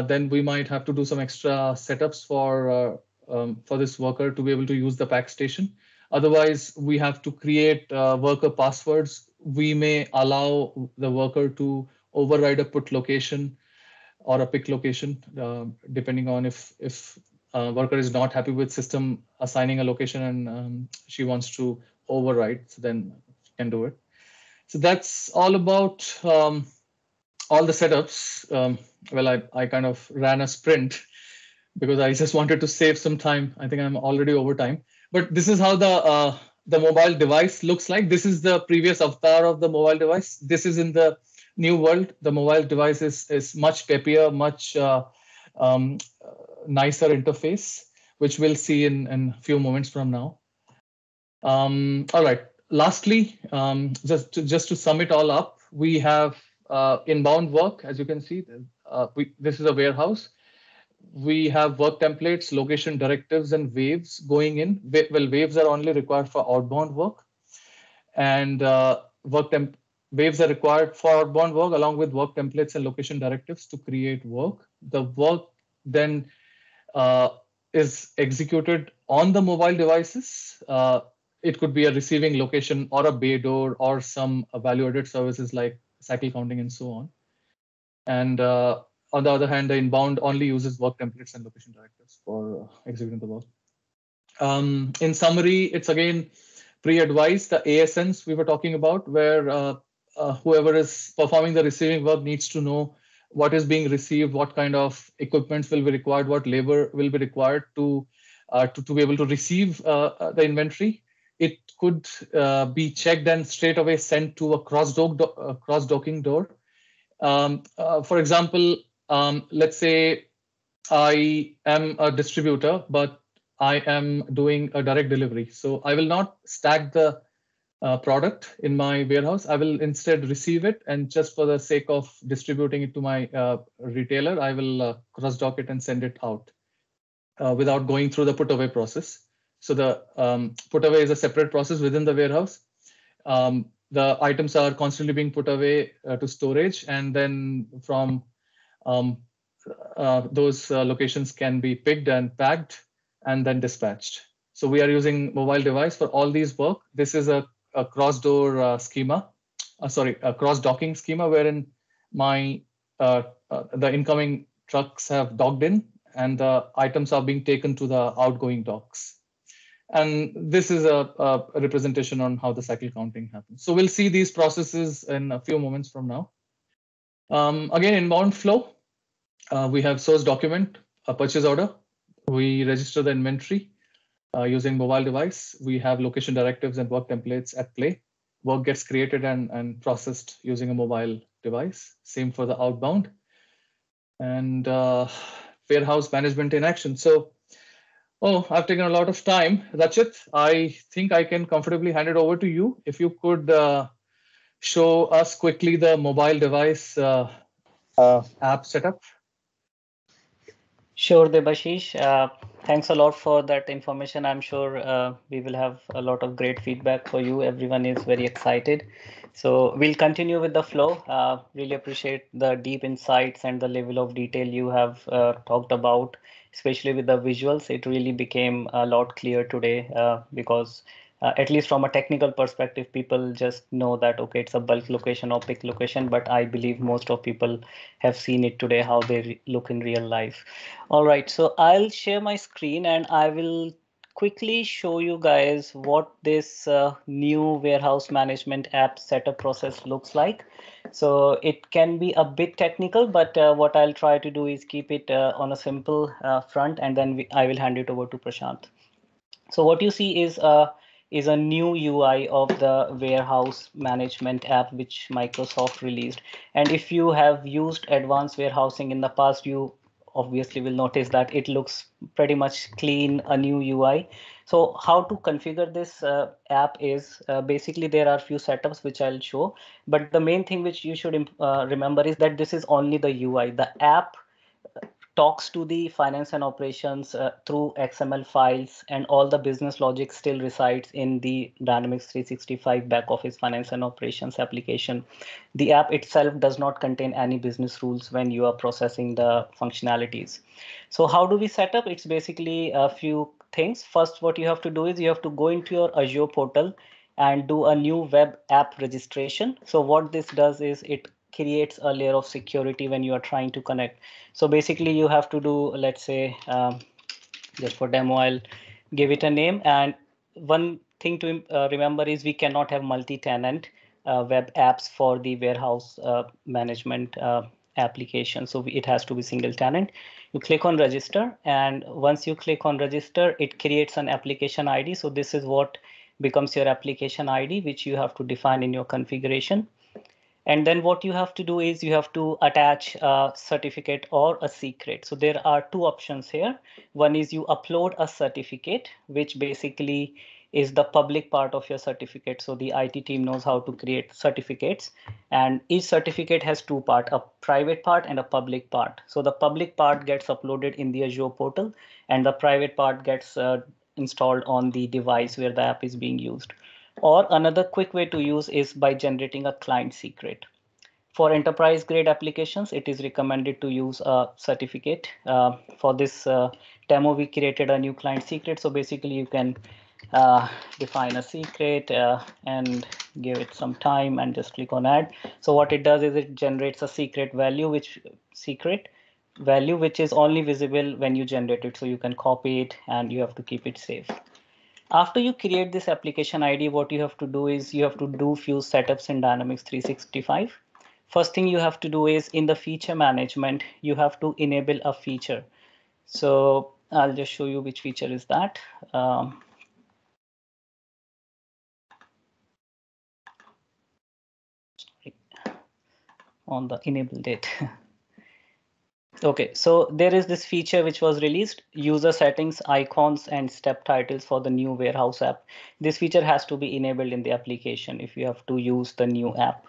then we might have to do some extra setups for this worker to be able to use the pack station. Otherwise, we have to create worker passwords. We may allow the worker to override a put location or a pick location, depending on if worker is not happy with system assigning a location and she wants to override, so then she can do it. So that's all about all the setups. Well, I kind of ran a sprint because I just wanted to save some time. I think I'm already over time. But this is how the mobile device looks like. This is the previous avatar of the mobile device. This is in the new world. The mobile device is much peppier, much um, nicer interface, which we'll see in a few moments from now. All right. Lastly, just to sum it all up, we have inbound work. As you can see, this is a warehouse. We have work templates, location directives, and waves going in. Well, waves are only required for outbound work, and waves are required for outbound work along with work templates and location directives to create work. The work then uh, is executed on the mobile devices. It could be a receiving location or a bay door or some value-added services like cycle counting and so on. And on the other hand, the inbound only uses work templates and location directives for executing the work. In summary, it's again pre-advised, the ASNs we were talking about, where whoever is performing the receiving work needs to know what is being received, what kind of equipment will be required, what labor will be required to be able to receive the inventory. It could be checked and straight away sent to a cross-docking door. For example, let's say I am a distributor, but I am doing a direct delivery. So I will not stack the product in my warehouse, I will instead receive it, and just for the sake of distributing it to my retailer, I will cross-dock it and send it out without going through the put-away process. So the put-away is a separate process within the warehouse. The items are constantly being put away to storage, and then from those locations can be picked and packed and then dispatched. So we are using mobile device for all these work. This is a cross-door schema, a cross-docking schema, wherein my the incoming trucks have docked in and the items are being taken to the outgoing docks. And this is a representation on how the cycle counting happens. So we'll see these processes in a few moments from now. Again, inbound flow, we have source document, a purchase order. We register the inventory using mobile device. We have location directives and work templates at play. Work gets created and processed using a mobile device. Same for the outbound. And warehouse management in action. So, I've taken a lot of time. Rachit, I think I can comfortably hand it over to you. If you could show us quickly the mobile device app setup. Sure, Debashish. Thanks a lot for that information. I'm sure we will have a lot of great feedback for you. Everyone is very excited. So we'll continue with the flow. Really appreciate the deep insights and the level of detail you have talked about, especially with the visuals. It really became a lot clear today because at least from a technical perspective, people just know that, okay, it's a bulk location or pick location, but I believe most of people have seen it today, how they look in real life. All right, so I'll share my screen and I will quickly show you guys what this new warehouse management app setup process looks like. So it can be a bit technical, but what I'll try to do is keep it on a simple front, and then I will hand it over to Prashanth. So what you see is a new UI of the warehouse management app which Microsoft released. And if you have used advanced warehousing in the past, you obviously will notice that it looks pretty much clean, a new UI. So how to configure this app is basically there are a few setups which I'll show, but the main thing which you should remember is that this is only the UI. The app talks to the finance and operations through XML files, and all the business logic still resides in the Dynamics 365 back office finance and operations application. The app itself does not contain any business rules when you are processing the functionalities. So how do we set up? It's basically a few things. First, what you have to do is you have to go into your Azure portal and do a new web app registration. So what this does is it creates a layer of security when you are trying to connect. So basically you have to do, let's say, just for demo, I'll give it a name. And one thing to remember is we cannot have multi-tenant web apps for the warehouse management application. So it has to be single tenant. You click on register, and once you click on register, it creates an application ID. So this is what becomes your application ID, which you have to define in your configuration. And then what you have to do is you have to attach a certificate or a secret. So there are two options here. One is you upload a certificate, which basically is the public part of your certificate. So the IT team knows how to create certificates, and each certificate has two parts, a private part and a public part. So the public part gets uploaded in the Azure portal, and the private part gets installed on the device where the app is being used. Or another quick way to use is by generating a client secret. For enterprise grade applications, it is recommended to use a certificate. For this demo, we created a new client secret. So basically you can define a secret and give it some time and just click on add. So what it does is it generates a secret value, which is only visible when you generate it. So you can copy it and you have to keep it safe. After you create this application ID, what you have to do is you have to do few setups in Dynamics 365. First thing you have to do is in the feature management, you have to enable a feature. So I'll just show you which feature is that. On the enable date. Okay, so there is this feature which was released, user settings, icons, and step titles for the new warehouse app. This feature has to be enabled in the application if you have to use the new app.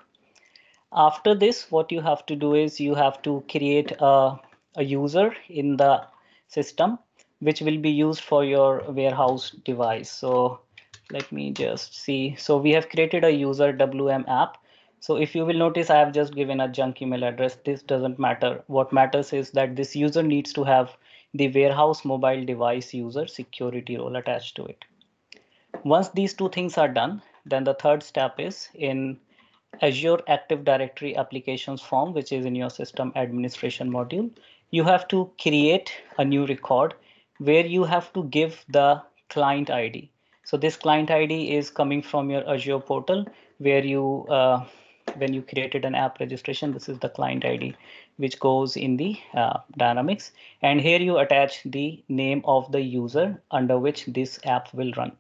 After this, what you have to do is you have to create a user in the system, which will be used for your warehouse device. So let me just see. So we have created a user WM app. So if you will notice, I have just given a junk email address. This doesn't matter. What matters is that this user needs to have the warehouse mobile device user security role attached to it. Once these two things are done, then the third step is in Azure Active Directory applications form, which is in your system administration module, you have to create a new record where you have to give the client ID. So this client ID is coming from your Azure portal where when you created an app registration, this is the client ID which goes in the Dynamics. And here you attach the name of the user under which this app will run.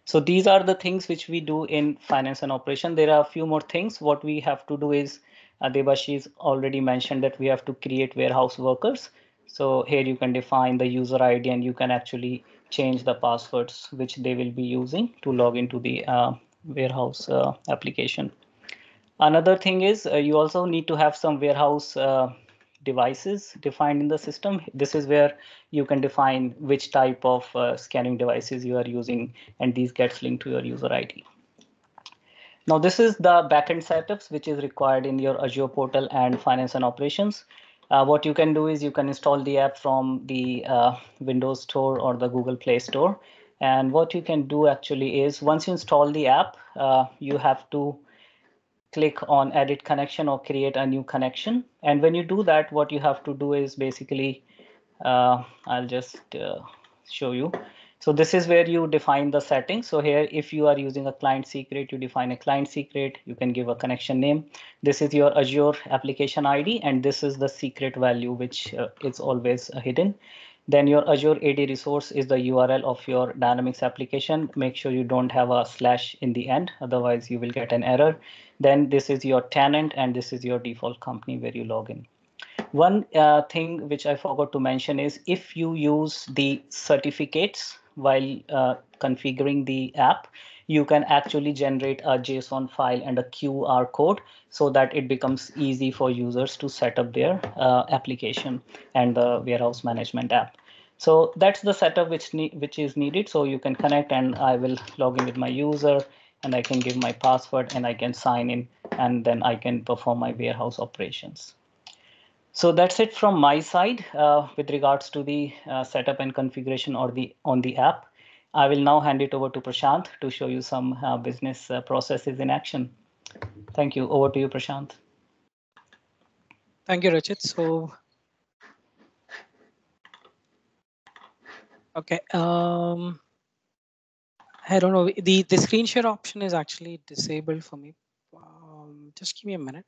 So these are the things which we do in finance and operation. There are a few more things. What we have to do is, Debashish already mentioned that we have to create warehouse workers. So here you can define the user ID and you can actually change the passwords which they will be using to log into the warehouse application. Another thing is you also need to have some warehouse devices defined in the system. This is where you can define which type of scanning devices you are using, and these gets linked to your user ID. Now this is the backend setups which is required in your Azure portal and finance and operations. What you can do is you can install the app from the Windows Store or the Google Play Store. And what you can do actually is once you install the app, you have to click on edit connection or create a new connection. And when you do that, what you have to do is basically, I'll just show you. So this is where you define the settings. So here, if you are using a client secret, you define a client secret. You can give a connection name. This is your Azure application ID, and this is the secret value, which is always hidden. Then your Azure AD resource is the URL of your Dynamics application. Make sure you don't have a slash in the end, otherwise you will get an error. Then this is your tenant, and this is your default company where you log in. One thing which I forgot to mention is if you use the certificates while configuring the app, you can actually generate a JSON file and a QR code so that it becomes easy for users to set up their application and the warehouse management app. So that's the setup which is needed. So you can connect, and I will log in with my user, and I can give my password, and I can sign in, and then I can perform my warehouse operations. So that's it from my side with regards to the setup and configuration or on the app. I will now hand it over to Prashanth to show you some business processes in action. Thank you. Over to you, Prashanth. Thank you, Rachit. So, okay. I don't know. The screen share option is actually disabled for me. Just give me a minute.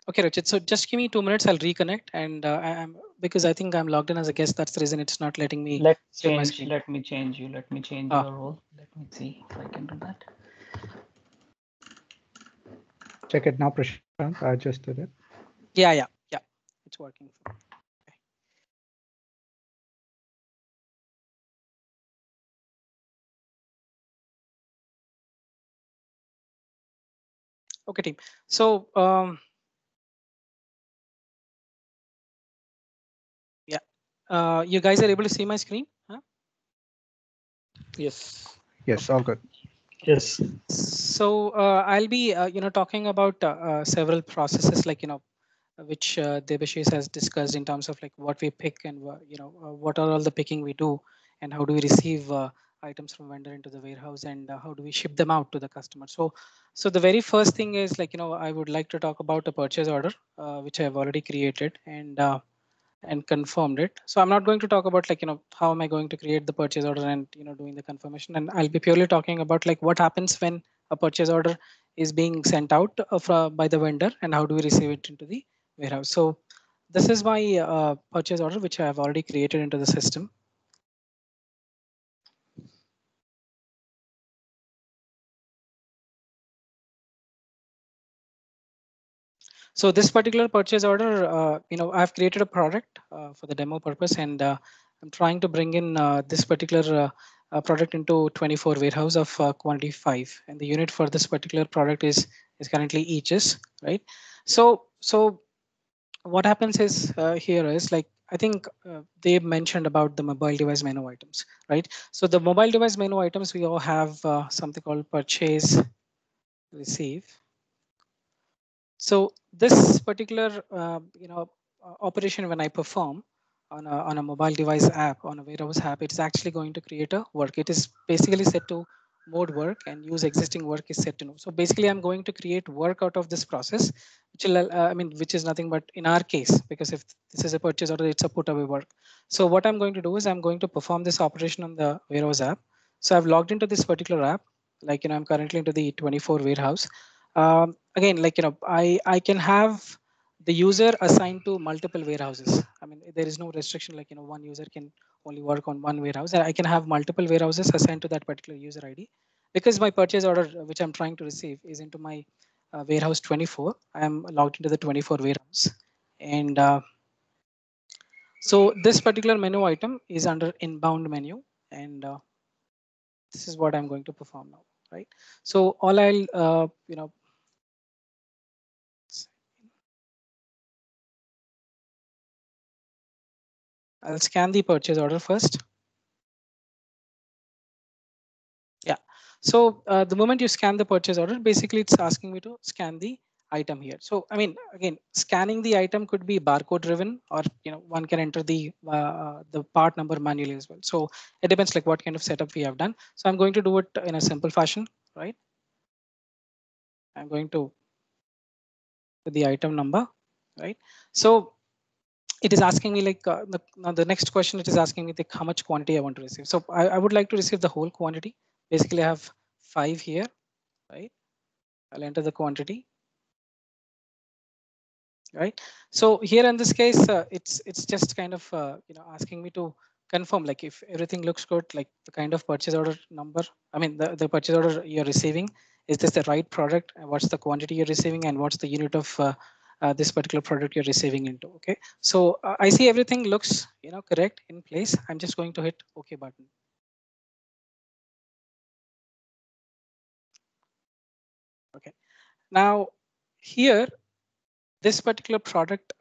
Okay, Rachit. So just give me 2 minutes. I'll reconnect, and I'm because I think I'm logged in as a guest. That's the reason it's not letting me share my screen. Let me change you. Let me change Ah, your role. Let me see if I can do that. Check it now, Prashant. I just did it. yeah. It's working. Okay. Okay, team. So yeah, you guys are able to see my screen? Huh? Yes. Yes, all good. Yes. So I'll be talking about several processes like which Debashish has discussed in terms of like what we pick and what are all the picking we do and how do we receive items from vendor into the warehouse and how do we ship them out to the customer. So the very first thing is like I would like to talk about a purchase order which I have already created and confirmed it. So I'm not going to talk about like how am I going to create the purchase order and doing the confirmation, and I'll be purely talking about like what happens when a purchase order is being sent out by the vendor and how do we receive it into the warehouse. So this is my purchase order, which I have already created into the system. So this particular purchase order, I've created a product for the demo purpose, and I'm trying to bring in this particular product into 24 warehouse of quantity 5, and the unit for this particular product is currently eaches, right? So what happens is here is like I think they mentioned about the mobile device menu items, right? So the mobile device menu items, we all have something called purchase receive. So this particular operation when I perform on a mobile device app, on a warehouse app, it's actually going to create a work. It is basically set to mode work, and use existing work is set to no. So basically I'm going to create work out of this process, which will which is nothing but in our case, because if this is a purchase order, it's a put away work. So what I'm going to do is I'm going to perform this operation on the warehouse app. So I've logged into this particular app, like I'm currently into the 24 warehouse. Again, I can have the user assigned to multiple warehouses. I mean, there is no restriction, like one user can only work on one warehouse. I can have multiple warehouses assigned to that particular user ID, because my purchase order which I'm trying to receive is into my warehouse 24. I am logged into the 24 warehouse, and so this particular menu item is under inbound menu, and this is what I'm going to perform now, right? So all I'll I'll scan the purchase order first. Yeah. So the moment you scan the purchase order, basically it's asking me to scan the item here. So I mean, again, scanning the item could be barcode driven, or one can enter the part number manually as well. So it depends like what kind of setup we have done. So I'm going to do it in a simple fashion, right? I'm going to put the item number, right? So it is asking me like now the next question, it is asking me like how much quantity I want to receive. So I would like to receive the whole quantity. Basically I have 5 here, right? I'll enter the quantity, right? So here in this case, it's just kind of asking me to confirm like if everything looks good, like the kind of purchase order number. I mean the purchase order you're receiving, is this the right product? And what's the quantity you're receiving, and what's the unit of this particular product you're receiving into? Okay, so I see everything looks correct in place. I'm just going to hit OK button. Okay, now here this particular product,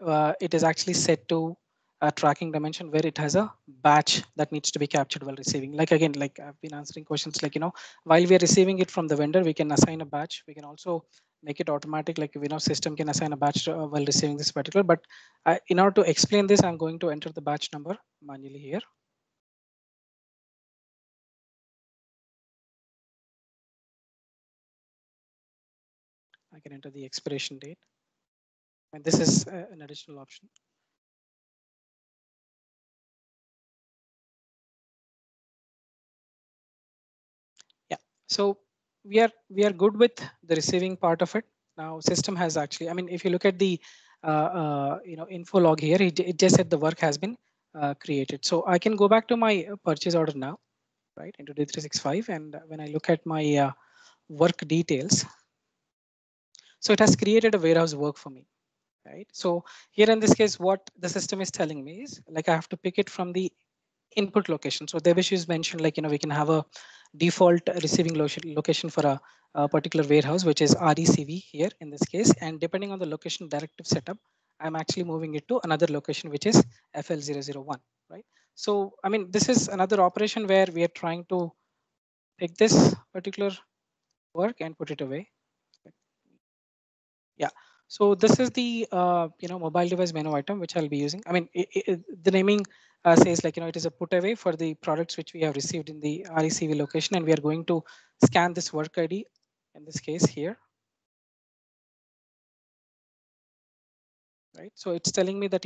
it is actually set to a tracking dimension where it has a batch that needs to be captured while receiving. Like again, like I've been answering questions like, while we are receiving it from the vendor, we can assign a batch. We can also make it automatic, like system can assign a batch while receiving this particular. But in order to explain this, I'm going to enter the batch number manually here. I can enter the expiration date, and this is an additional option. Yeah, so we are good with the receiving part of it. Now system has actually, I mean, if you look at the info log here, it just said the work has been created. So I can go back to my purchase order now, right, into D365, and when I look at my work details, so it has created a warehouse work for me, right? So here in this case, what the system is telling me is like I have to pick it from the input location. So Debashish mentioned like we can have a default receiving location for a particular warehouse, which is RECV here in this case, and depending on the location directive setup, I'm actually moving it to another location, which is FL001, right? So I mean, this is another operation where we are trying to pick this particular work and put it away. Yeah. So this is the mobile device menu item which I'll be using. I mean, the naming says like it is a put away for the products which we have received in the RECV location, and we are going to scan this work ID in this case here, right? So it's telling me that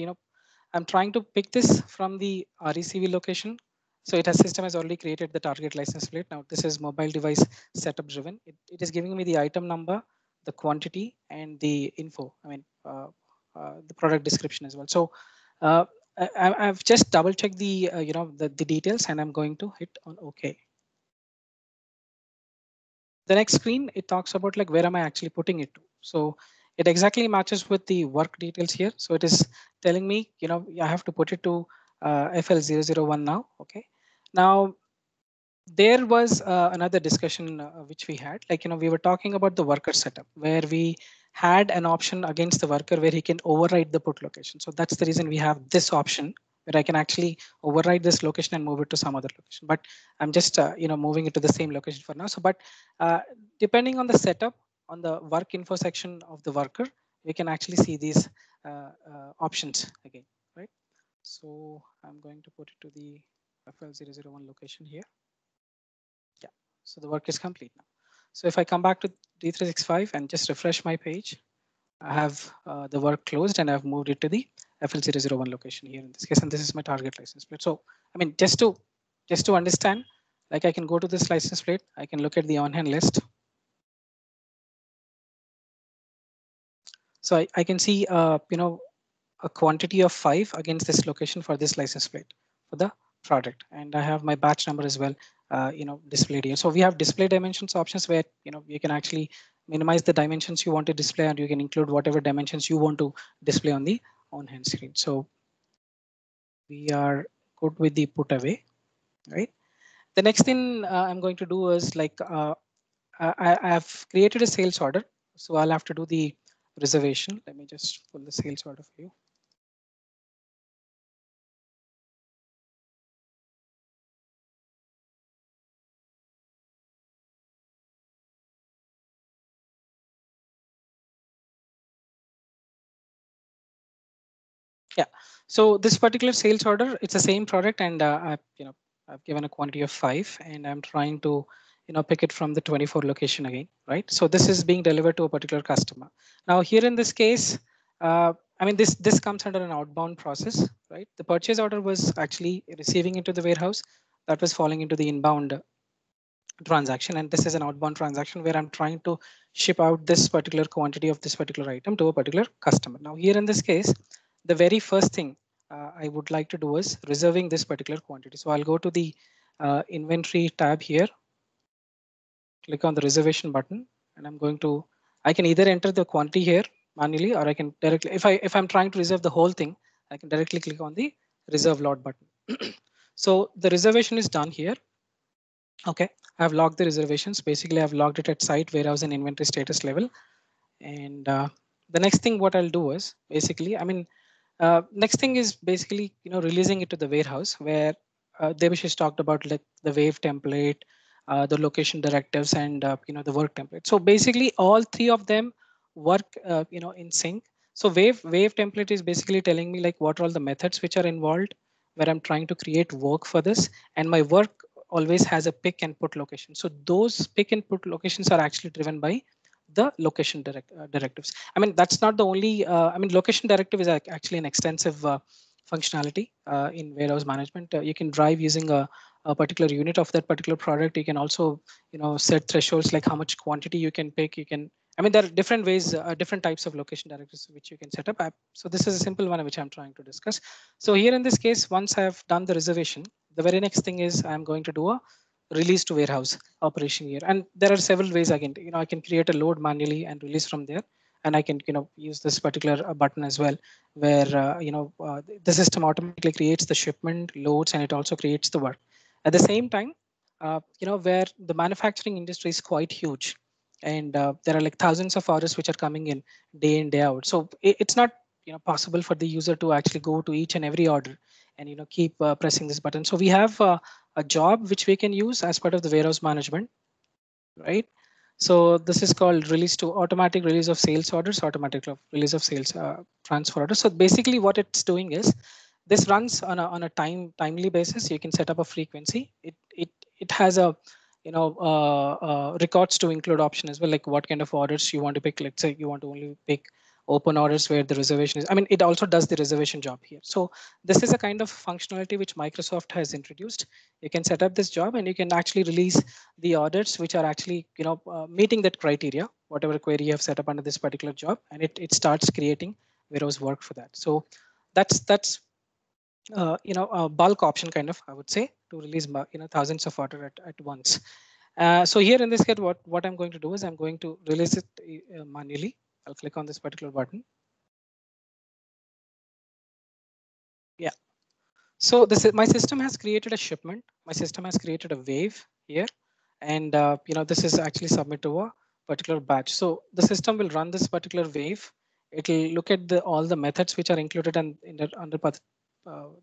I'm trying to pick this from the RECV location. So it has system has already created the target license plate. Now this is mobile device setup driven. It is giving me the item number, the quantity, and the info. I mean, the product description as well. So I've just double checked the the details, and I'm going to hit on OK. The next screen, it talks about like where am I actually putting it to. So it exactly matches with the work details here. So it is telling me, I have to put it to FL001 now. Okay. Now there was another discussion which we had, like, we were talking about the worker setup where we had an option against the worker where he can override the put location. So that's the reason we have this option where I can actually override this location and move it to some other location. But I'm just, moving it to the same location for now. So, but depending on the setup on the work info section of the worker, we can actually see these options again, right? So I'm going to put it to the FL001 location here. Yeah, so the work is complete now. So if I come back to D365 and just refresh my page, I have the work closed and I've moved it to the FL001 location here in this case, and this is my target license plate. So I mean, just to understand, like I can go to this license plate, I can look at the on-hand list. So I can see a quantity of 5 against this location for this license plate for the product, and I have my batch number as well, displayed here. So we have display dimensions options where you can actually minimize the dimensions you want to display, and you can include whatever dimensions you want to display on the on-hand screen. So we are good with the put away, right? The next thing I'm going to do is like I've created a sales order, so I'll have to do the reservation. Let me just pull the sales order for you. Yeah. So this particular sales order, it's the same product, and I've given a quantity of 5, and I'm trying to pick it from the 24 location again, right? So this is being delivered to a particular customer. Now here in this case, I mean this comes under an outbound process, right? The purchase order was actually receiving into the warehouse, that was falling into the inbound transaction, and this is an outbound transaction where I'm trying to ship out this particular quantity of this particular item to a particular customer. Now here in this case, the very first thing I would like to do is reserving this particular quantity. So I'll go to the inventory tab here, click on the reservation button, and I'm going to, I can either enter the quantity here manually, or I can directly, if I'm trying to reserve the whole thing, I can directly click on the reserve lot button. So the reservation is done here. Okay, I've logged the reservations. Basically, I've logged it at site, warehouse, and inventory status level. And the next thing what I'll do is basically, I mean, next thing is basically, releasing it to the warehouse where Debashish talked about like the wave template, the location directives, and the work template. So basically, all three of them work, in sync. So wave template is basically telling me like what are all the methods which are involved, where I'm trying to create work for this, and my work always has a pick and put location. So those pick and put locations are actually driven by the location directives. I mean, that's not the only, I mean, location directive is actually an extensive functionality in warehouse management. You can drive using a particular unit of that particular product. You can also, set thresholds like how much quantity you can pick. You can, I mean, there are different ways, different types of location directives which you can set up. So this is a simple one which I'm trying to discuss. So here in this case, once I have done the reservation, the very next thing is I'm going to do a release to warehouse operation here. And there are several ways I can, I can create a load manually and release from there. And I can, use this particular button as well, where, the system automatically creates the shipment, loads, and it also creates the work. At the same time, where the manufacturing industry is quite huge, and there are like thousands of orders which are coming in day in, day out. So it's not, possible for the user to actually go to each and every order and, keep pressing this button. So we have a job which we can use as part of the warehouse management, right? So this is called release to automatic release of sales orders, automatic release of sales transfer orders. So basically what it's doing is this runs on a timely basis. You can set up a frequency. It has a records to include option as well, like what kind of orders you want to pick. Let's say you want to only pick open orders where the reservation is. I mean, it also does the reservation job here. So this is a kind of functionality which Microsoft has introduced. You can set up this job and you can actually release the orders which are actually meeting that criteria, whatever query you have set up under this particular job, and it starts creating warehouse work for that. So that's a bulk option kind of, I would say, to release thousands of order at once. So here in this case, what I'm going to do is I'm going to release it manually. I'll click on this particular button. Yeah. So my system has created a shipment. My system has created a wave here, and this is actually submit to a particular batch. So the system will run this particular wave. It'll look at all the methods which are included in the, under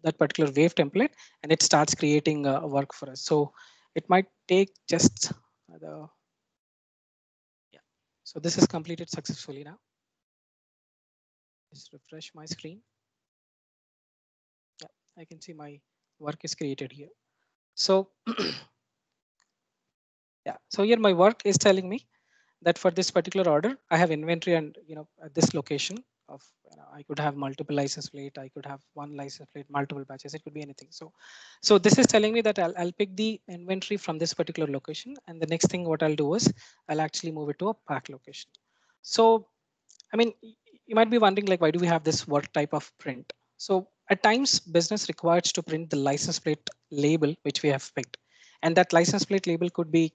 that particular wave template, and it starts creating work for us. So it might take just the yeah. So this is completed successfully now. Just refresh my screen. Yeah, I can see my work is created here. So yeah, so here my work is telling me that for this particular order, I have inventory and at this location of I could have multiple license plate, I could have one license plate, multiple batches, it could be anything. So this is telling me that I'll pick the inventory from this particular location, and the next thing what I'll do is I'll actually move it to a pack location. So I mean, you might be wondering, like, why do we have this work type of print? So at times business requires to print the license plate label which we have picked, and that license plate label could be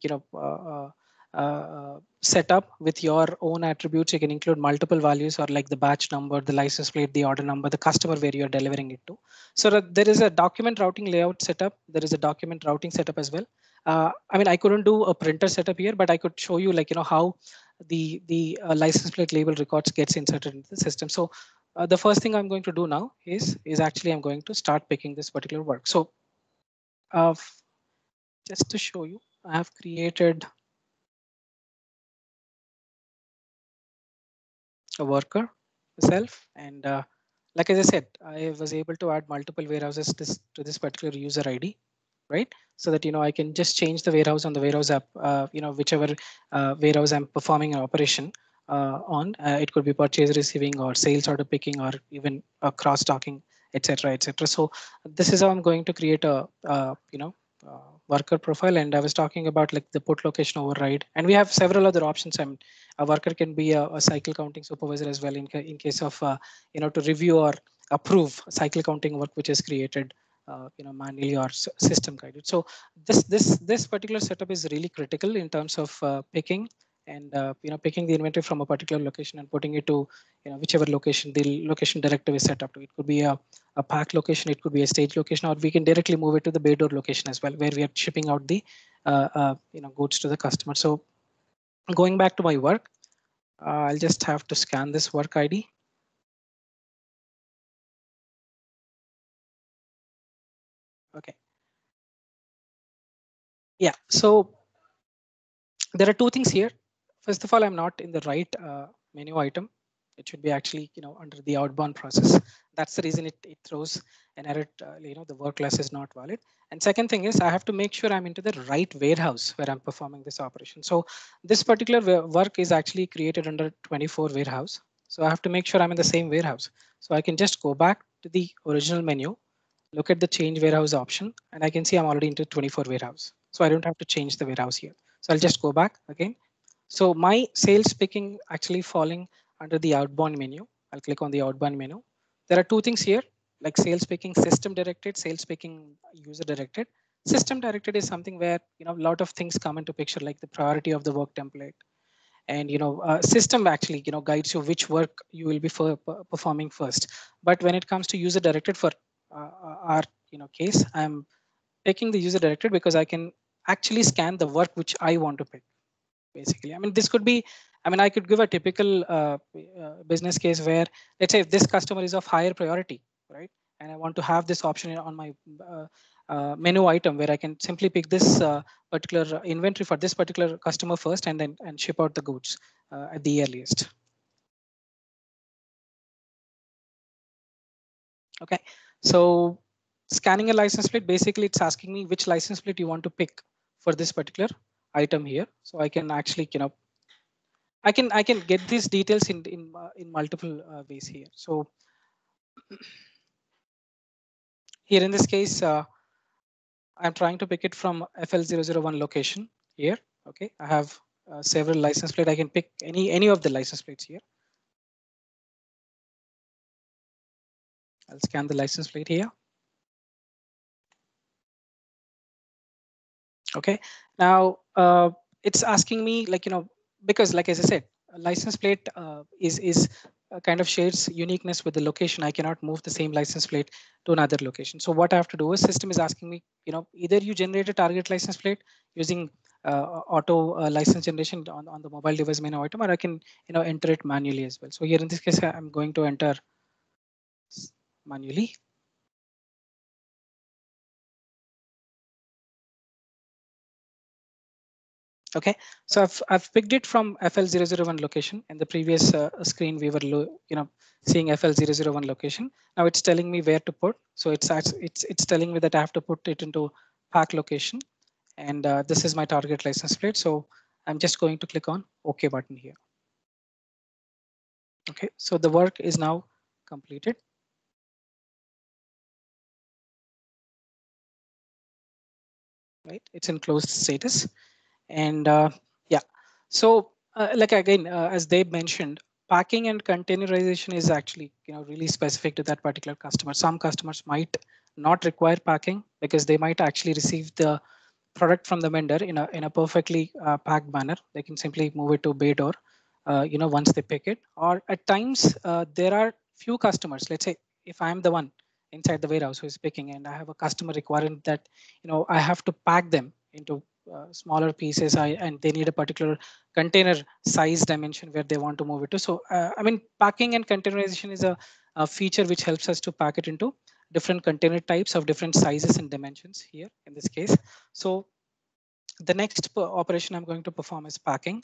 set up with your own attributes. You can include multiple values, or like the batch number, the license plate, the order number, the customer where you're delivering it to. So that there is a document routing layout setup. There is a document routing setup as well. I mean, I couldn't do a printer setup here, but I could show you, like, how the license plate label records gets inserted into the system. So the first thing I'm going to do now is actually I'm going to start picking this particular work. So uh, just to show you, I have created a worker itself, and like as I said, I was able to add multiple warehouses to this particular user ID, right? So that I can just change the warehouse on the warehouse app, whichever warehouse I'm performing an operation on. It could be purchase receiving or sales order picking or even cross docking, etc., etc. So this is how I'm going to create a worker profile. And I was talking about like the put location override, and we have several other options. A worker can be a cycle counting supervisor as well in case of to review or approve cycle counting work which is created manually or system guided. So this particular setup is really critical in terms of picking and picking the inventory from a particular location and putting it to whichever location the location directive is set up to. It could be a pack location, it could be a stage location, or we can directly move it to the bay door location as well, where we are shipping out the goods to the customer. So going back to my work, I'll just have to scan this work ID. Okay. Yeah, so there are two things here. First of all, I'm not in the right menu item. It should be actually under the outbound process. That's the reason it throws an error. The work class is not valid. And second thing is I have to make sure I'm into the right warehouse where I'm performing this operation. So this particular work is actually created under 24 warehouse. So I have to make sure I'm in the same warehouse. So I can just go back to the original menu, look at the change warehouse option, and I can see I'm already into 24 warehouse. So I don't have to change the warehouse here. So I'll just go back again. So my sales picking actually falling under the outbound menu. I'll click on the outbound menu. There are two things here, like sales picking system directed, sales picking user directed. System directed is something where a lot of things come into picture, like the priority of the work template, and system actually guides you which work you will be performing first. But when it comes to user directed, for our case, I'm picking the user directed because I can actually scan the work which I want to pick. Basically, I mean, this could be, I mean, I could give a typical business case where, let's say, if this customer is of higher priority, right, and I want to have this option on my menu item where I can simply pick this particular inventory for this particular customer first, and then ship out the goods at the earliest. Okay, so scanning a license plate, basically it's asking me which license plate you want to pick for this particular item here. So I can actually I can get these details in multiple ways here. So here in this case, I'm trying to pick it from FL001 location here. Okay, I have several license plate. I can pick any of the license plates here. I'll scan the license plate here. Okay, now it's asking me, like, because like as I said, a license plate is kind of shares uniqueness with the location. I cannot move the same license plate to another location. So what I have to do is, system is asking me, either you generate a target license plate using auto license generation on the mobile device menu item, or I can enter it manually as well. So here in this case, I'm going to enter manually. Okay, so I've picked it from FL001 location. In the previous screen, we were seeing FL001 location. Now it's telling me where to put. So it's telling me that I have to put it into pack location, and this is my target license plate. So I'm just going to click on OK button here. Okay, so the work is now completed. Right, it's in closed status. And yeah, so like again, as Dave mentioned, packing and containerization is actually really specific to that particular customer. Some customers might not require packing because they might actually receive the product from the vendor in a perfectly packed manner. They can simply move it to bay door, once they pick it. Or at times there are few customers. Let's say if I'm the one inside the warehouse who is picking, and I have a customer requirement that I have to pack them into smaller pieces, and they need a particular container size dimension where they want to move it to. So I mean, packing and containerization is a feature which helps us to pack it into different container types of different sizes and dimensions here in this case. So the next operation I'm going to perform is packing,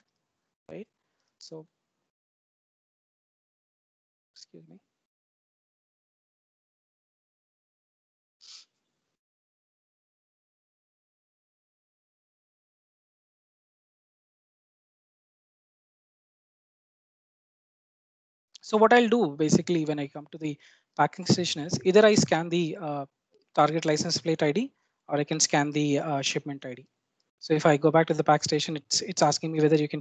right? So excuse me. So what I'll do basically when I come to the packing station is either I scan the target license plate ID, or I can scan the shipment ID. So if I go back to the pack station, it's asking me whether you can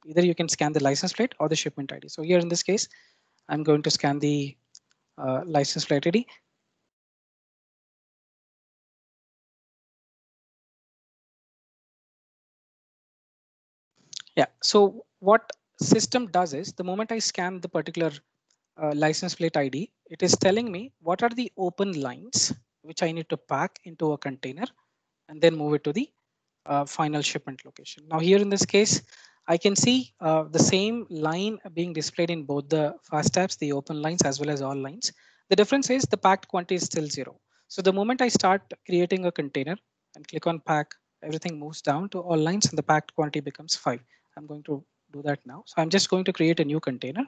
either you can scan the license plate or the shipment ID. So here in this case, I'm going to scan the license plate ID. Yeah. So what system does is, the moment I scan the particular license plate ID, it is telling me what are the open lines which I need to pack into a container and then move it to the final shipment location. Now here in this case, I can see the same line being displayed in both the fast tabs, the open lines as well as all lines. The difference is the packed quantity is still 0. So the moment I start creating a container and click on pack, everything moves down to all lines and the packed quantity becomes 5. I'm going to do that now. So I'm just going to create a new container.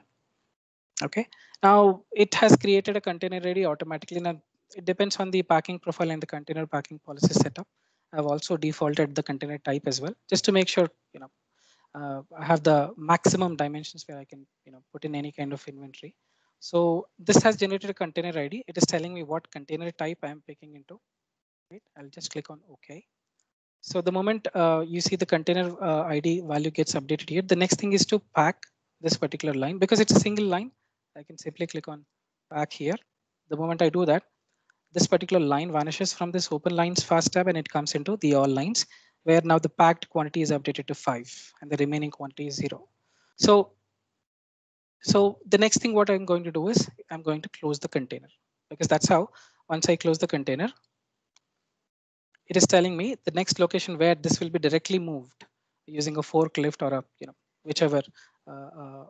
Okay, now it has created a container ready automatically. Now it depends on the packing profile and the container packing policy setup. I've also defaulted the container type as well, just to make sure I have the maximum dimensions where I can put in any kind of inventory. So this has generated a container ID. It is telling me what container type I am picking into. Right, I'll just click on OK. So the moment you see the container ID value gets updated here, the next thing is to pack this particular line. Because it's a single line, I can simply click on pack here. The moment I do that, this particular line vanishes from this open lines fast tab and it comes into the all lines, where now the packed quantity is updated to 5 and the remaining quantity is 0. So the next thing what I'm going to do is I'm going to close the container, because that's how, once I close the container, it is telling me the next location where this will be directly moved using a forklift or a whichever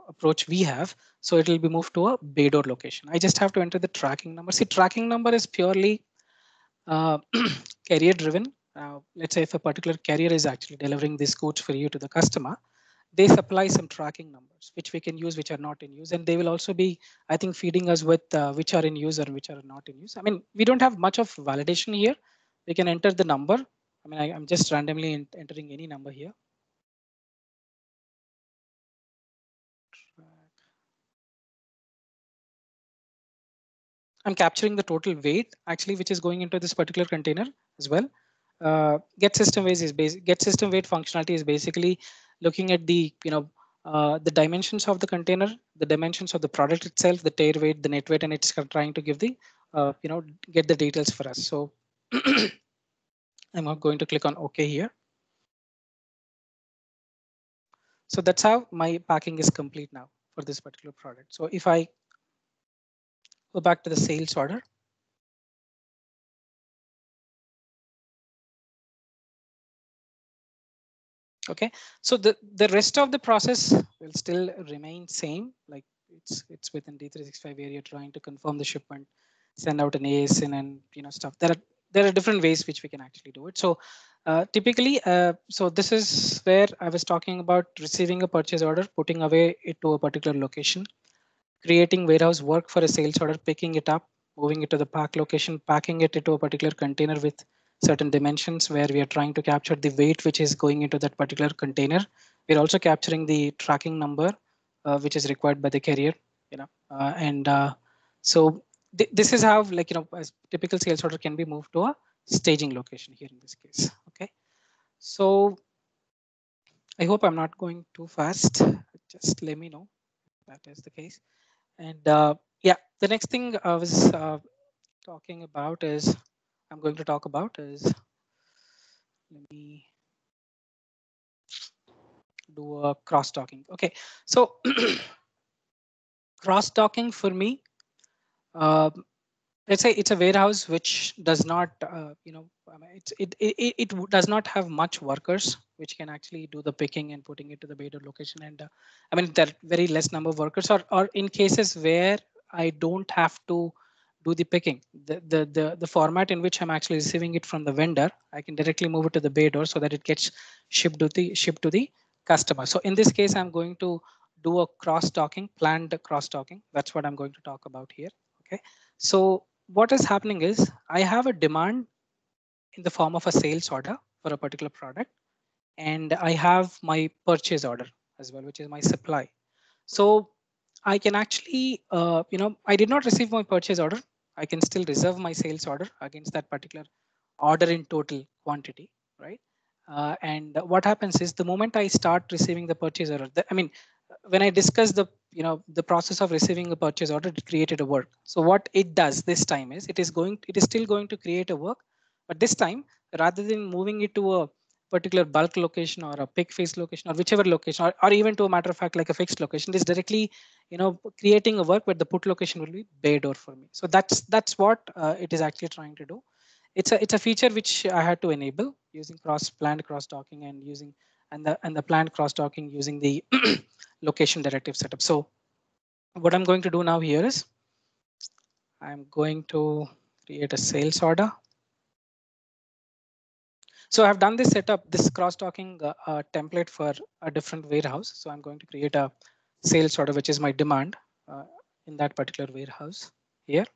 approach we have. So it will be moved to a bay door location. I just have to enter the tracking number. See, tracking number is purely uh, carrier driven. Let's say if a particular carrier is actually delivering these goods for you to the customer, they supply some tracking numbers which we can use, which are not in use, and they will also be, I think, feeding us with which are in use and which are not in use. I mean, we don't have much of validation here. We can enter the number. I mean, I'm just randomly entering any number here. I'm capturing the total weight actually, which is going into this particular container as well. Get system weight functionality is basically looking at the the dimensions of the container, the dimensions of the product itself, the tear weight, the net weight, and it's trying to give the, get the details for us. So I'm not going to click on OK here. So that's how my packing is complete now for this particular product. So if I go back to the sales order, okay, so the rest of the process will still remain same. Like it's within D365 where you're trying to confirm the shipment, send out an ASIN, and stuff. There are different ways which we can actually do it. So typically, so this is where I was talking about receiving a purchase order, putting away it to a particular location, creating warehouse work for a sales order, picking it up, moving it to the pack location, packing it into a particular container with certain dimensions where we are trying to capture the weight which is going into that particular container. We're also capturing the tracking number which is required by the carrier, and so this is how, like, a typical sales order can be moved to a staging location here in this case. Okay, so I hope I'm not going too fast. Just let me know if that is the case. And yeah, the next thing I was talking about is, I'm going to talk about is, let me do a cross-talking. Okay, so cross-talking for me, uh, let's say it's a warehouse which does not, I mean, it does not have much workers which can actually do the picking and putting it to the beta location. And I mean, there are very less number of workers, or in cases where I don't have to do the picking, the format in which I'm actually receiving it from the vendor, I can directly move it to the bay door so that it gets shipped to the customer. So in this case, I'm going to do a cross-talking, planned cross-talking. That's what I'm going to talk about here. Okay, so what is happening is I have a demand in the form of a sales order for a particular product, and I have my purchase order as well, which is my supply. So I can actually, I did not receive my purchase order. I can still reserve my sales order against that particular order in total quantity, right? And what happens is the moment I start receiving the purchase order, I mean, when I discuss the process of receiving a purchase order, it created a work. So what it does this time is it is still going to create a work, but this time rather than moving it to a particular bulk location or a pick face location or whichever location, or even to a matter of fact like a fixed location, is directly creating a work where the put location will be bay door for me. So that's what it is actually trying to do. It's a feature which I had to enable using planned cross talking and using and the planned cross talking using the location directive setup. So what I'm going to do now here is I'm going to create a sales order. So I've done this setup, this cross-talking template for a different warehouse. So I'm going to create a sales order, which is my demand in that particular warehouse here.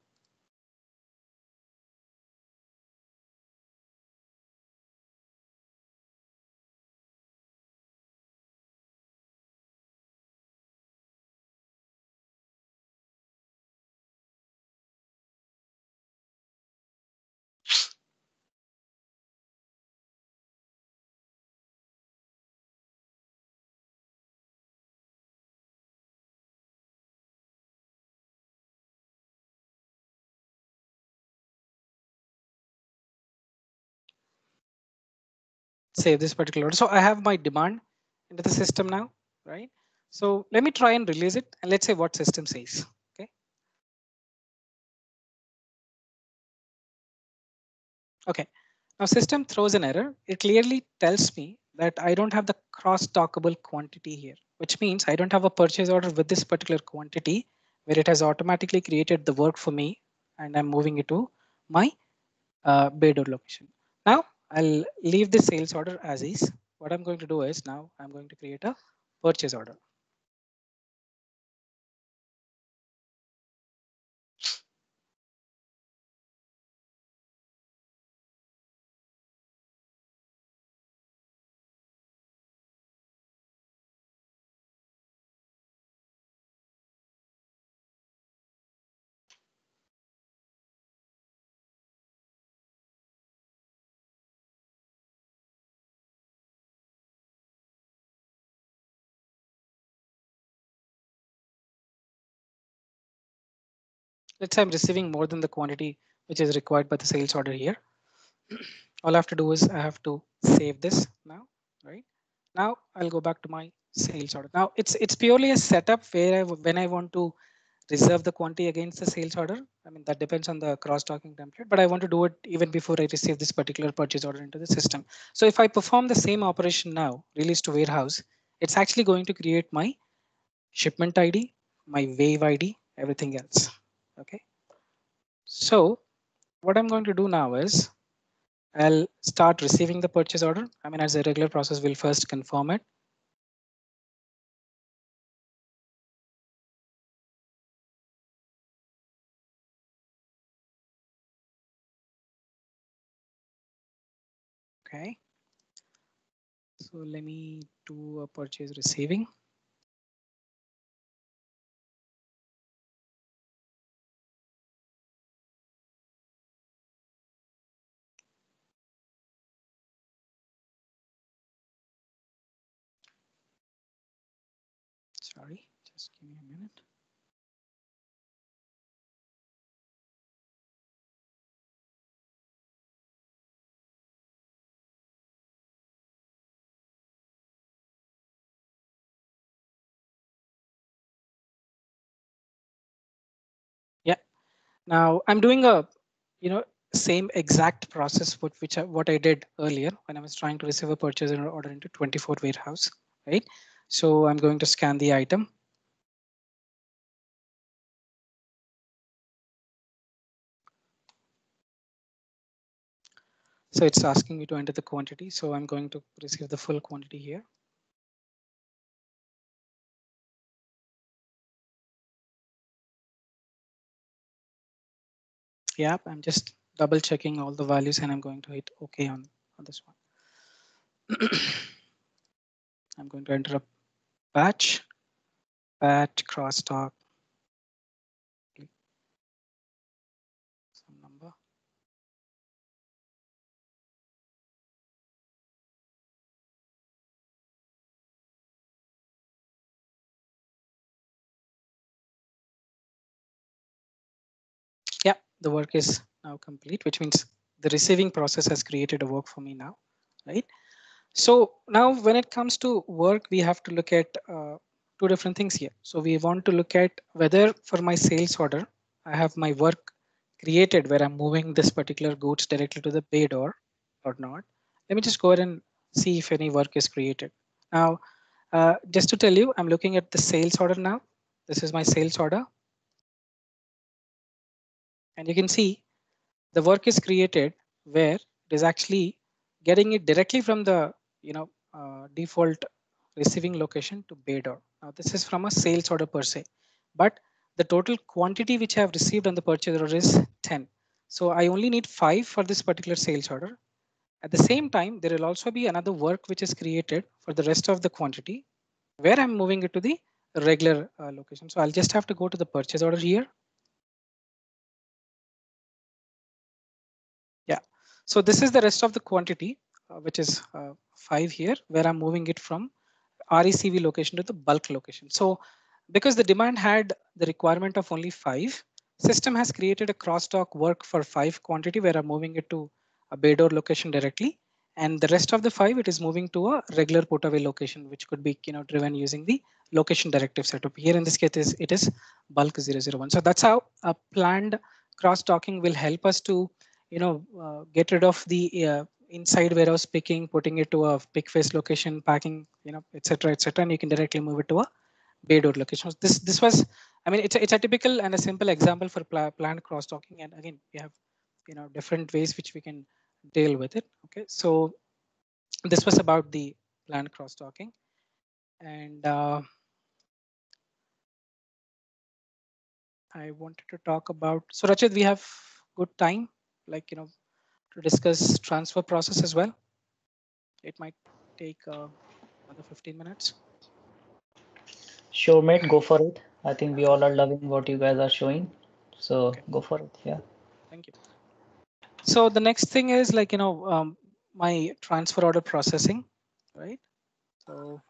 Save this particular order. So I have my demand into the system now, right? So let me try and release it, and let's say what system says. Okay. Okay. Now system throws an error. It clearly tells me that I don't have the cross-dockable quantity here, which means I don't have a purchase order with this particular quantity where it has automatically created the work for me, and I'm moving it to my bay door location. Now I'll leave the sales order as is. What I'm going to do is now I'm going to create a purchase order. let's say I'm receiving more than the quantity which is required by the sales order here. All I have to do is I have to save this now, right? Now I'll go back to my sales order. Now it's purely a setup where when I want to reserve the quantity against the sales order. I mean, that depends on the cross-docking template, but I want to do it even before I receive this particular purchase order into the system. So if I perform the same operation now, release to warehouse, it's actually going to create my shipment ID, my wave ID, everything else. Okay. So what I'm going to do now is I'll start receiving the purchase order. I mean, as a regular process, we'll first confirm it. Okay. So let me do a purchase receiving. Sorry, just give me a minute. Yeah. Now I'm doing a, same exact process what I did earlier when I was trying to receive a purchase order into 24 warehouse, right? So I'm going to scan the item. So it's asking me to enter the quantity. So I'm going to receive the full quantity here. Yeah, I'm just double checking all the values and I'm going to hit OK on this one. I'm going to enter a batch crosstalk some number. Yeah, the work is now complete, which means the receiving process has created a work for me now, right? So now when it comes to work, we have to look at two different things here. So we want to look at whether for my sales order, I have my work created where I'm moving this particular goods directly to the bay door or not. Let me just go ahead and see if any work is created. Now, just to tell you, I'm looking at the sales order now. This is my sales order. And you can see the work is created where it is actually getting it directly from the default receiving location to bay door. Now this is from a sales order per se, but the total quantity which I have received on the purchase order is 10. So I only need 5 for this particular sales order. At the same time, there will also be another work which is created for the rest of the quantity where I'm moving it to the regular location. So I'll just have to go to the purchase order here. Yeah. So this is the rest of the quantity, which is 5 here, where I'm moving it from RECV location to the bulk location. So because the demand had the requirement of only 5, system has created a crosstalk work for 5 quantity where I'm moving it to a bay door location directly. And the rest of the 5, it is moving to a regular put away location, which could be driven using the location directive setup. Here in this case, it is bulk 001. So that's how a planned cross-docking will help us to get rid of the inside warehouse picking, putting it to a pick face location, packing, etc., etc., and you can directly move it to a bay door location. This was, I mean, it's a typical and a simple example for planned cross docking, and again, we have different ways which we can deal with it. Okay, so this was about the planned cross docking, and I wanted to talk about. So Rachit, we have good time, like to discuss transfer process as well. It might take another 15 minutes. Sure, mate, go for it. I think we all are loving what you guys are showing. So Okay, go for it. Yeah. thank you. So the next thing is like, my transfer order processing, right? So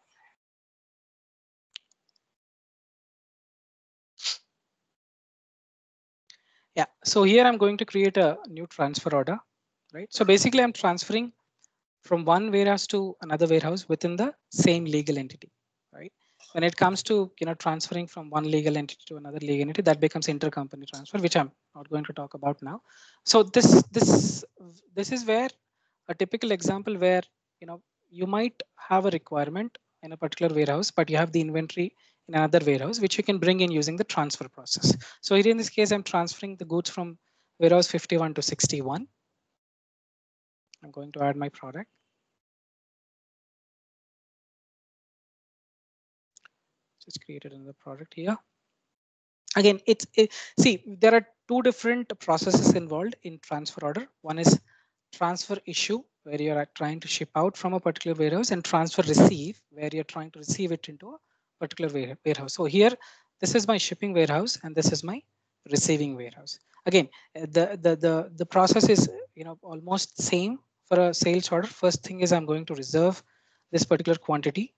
Yeah, so here I'm going to create a new transfer order, right? So basically I'm transferring from one warehouse to another warehouse within the same legal entity, right? When it comes to transferring from one legal entity to another legal entity, that becomes intercompany transfer, which I'm not going to talk about now. So this is where a typical example where you might have a requirement in a particular warehouse, but you have the inventory in another warehouse, which you can bring in using the transfer process. So here in this case, I'm transferring the goods from warehouse 51 to 61. I'm going to add my product. Just created another product here. Again, see, there are two different processes involved in transfer order. One is transfer issue, where you are trying to ship out from a particular warehouse, and transfer receive, where you're trying to receive it into a particular warehouse. So here, this is my shipping warehouse, and this is my receiving warehouse. Again, the process is almost same for a sales order. First thing is I'm going to reserve this particular quantity.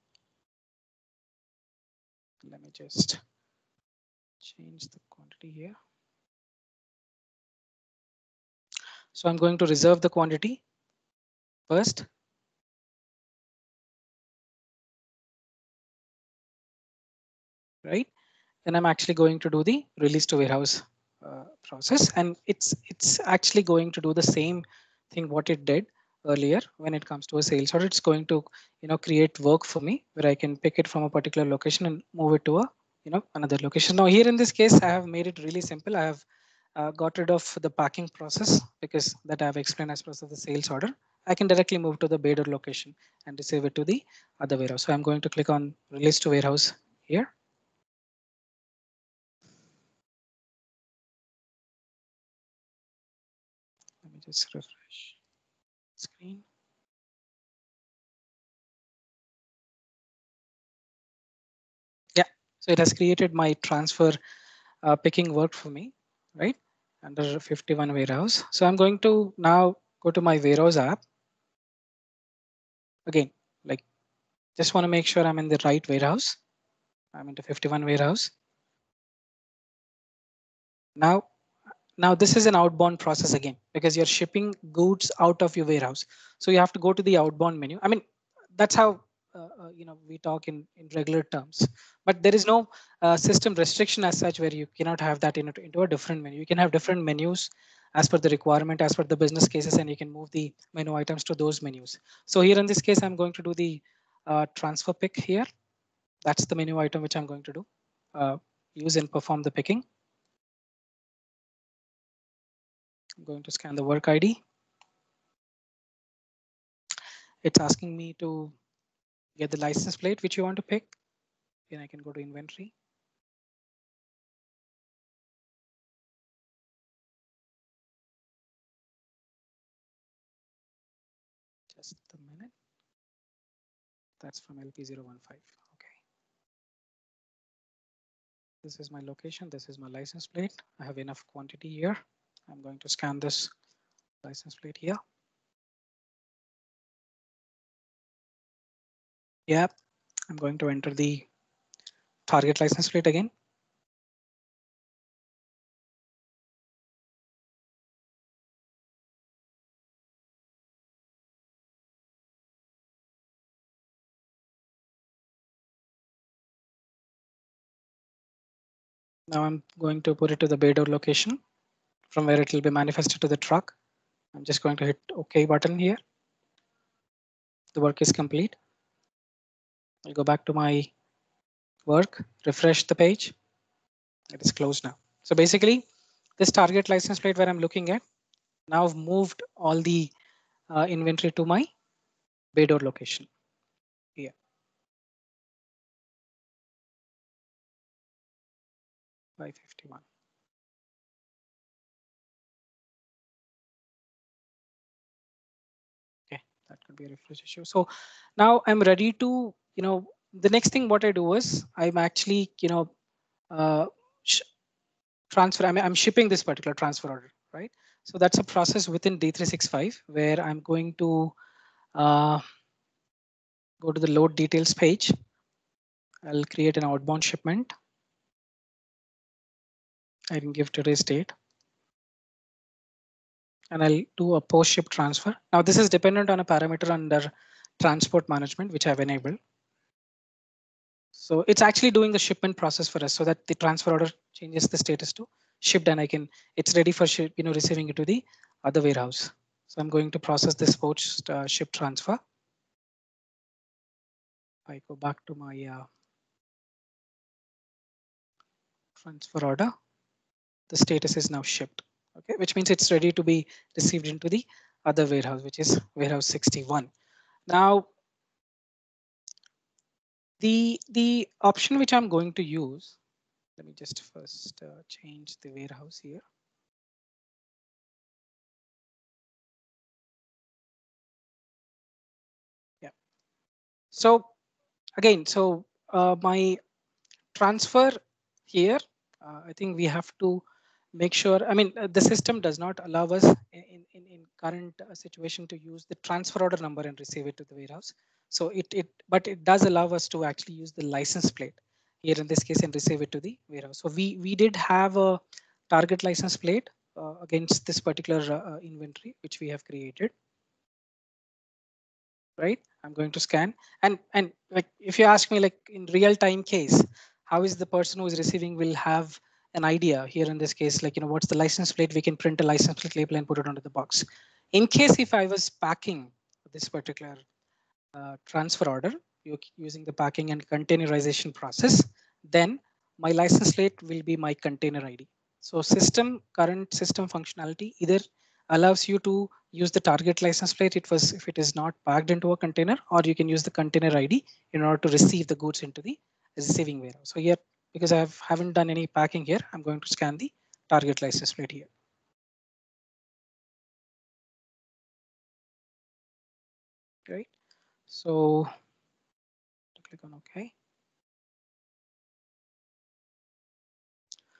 Let me just change the quantity here. So I'm going to reserve the quantity first. Right? Then I'm actually going to do the release to warehouse process, and it's actually going to do the same thing what it did earlier when it comes to a sales order. It's going to create work for me where I can pick it from a particular location and move it to a another location. Now here in this case, I have made it really simple. I have got rid of the packing process because that I have explained as part of the sales order. I can directly move to the bay door location and receive it to the other warehouse. So I'm going to click on release to warehouse here. Let me just refresh screen. Yeah, so it has created my transfer picking work for me, right? Under 51 warehouse. So I'm going to now go to my warehouse app. Again, like just want to make sure I'm in the right warehouse. I'm into 51 warehouse. Now this is an outbound process again because you're shipping goods out of your warehouse. So you have to go to the outbound menu. I mean, that's how we talk in regular terms. But there is no system restriction as such where you cannot have that into a different menu. You can have different menus as per the requirement, as per the business cases, and you can move the menu items to those menus. So here in this case, I'm going to do the transfer pick here. That's the menu item which I'm going to do. Use and perform the picking. I'm going to scan the work ID. It's asking me to get the license plate which you want to pick. Then I can go to inventory. Just a minute. That's from LP015. Okay. This is my location. This is my license plate. I have enough quantity here. I'm going to scan this license plate here. Yeah, I'm going to enter the target license plate again. Now I'm going to put it to the bay door location from where it will be manifested to the truck. I'm just going to hit OK button here. The work is complete. I'll go back to my work, refresh the page. It is closed now. So basically, this target license plate where I'm looking at, now I've moved all the inventory to my bay door location here. By 51. Okay, that could be a refresh issue. So now I'm ready to, the next thing what I do is I'm actually, uh, transfer. I'm shipping this particular transfer order, right? So that's a process within D365 where I'm going to go to the load details page. I'll create an outbound shipment. I can give today's date. and I'll do a post ship transfer. Now this is dependent on a parameter under transport management, which I've enabled. So it's actually doing the shipment process for us so that the transfer order changes the status to shipped and it's ready for ship, receiving it to the other warehouse. So I'm going to process this post ship transfer. I go back to my transfer order. The status is now shipped, okay, which means it's ready to be received into the other warehouse, which is warehouse 61. Now, the option which I'm going to use, let me just first change the warehouse here. Yeah. So again, so my transfer here, I think we have to make sure, I mean, the system does not allow us in current situation to use the transfer order number and receive it to the warehouse. So but it does allow us to actually use the license plate here in this case and receive it to the warehouse. So we did have a target license plate against this particular inventory, which we have created. Right, I'm going to scan, and like if you ask me, like in real time case, how is the person who is receiving will have an idea here in this case, like what's the license plate, we can print a license plate label and put it onto the box. In case if I was packing this particular transfer order using the packing and containerization process, then my license plate will be my container ID. So current system functionality either allows you to use the target license plate if it is not packed into a container, or you can use the container ID in order to receive the goods into the receiving warehouse. So here, because I haven't done any packing here, I'm going to scan the target license plate here. Right. So click on OK.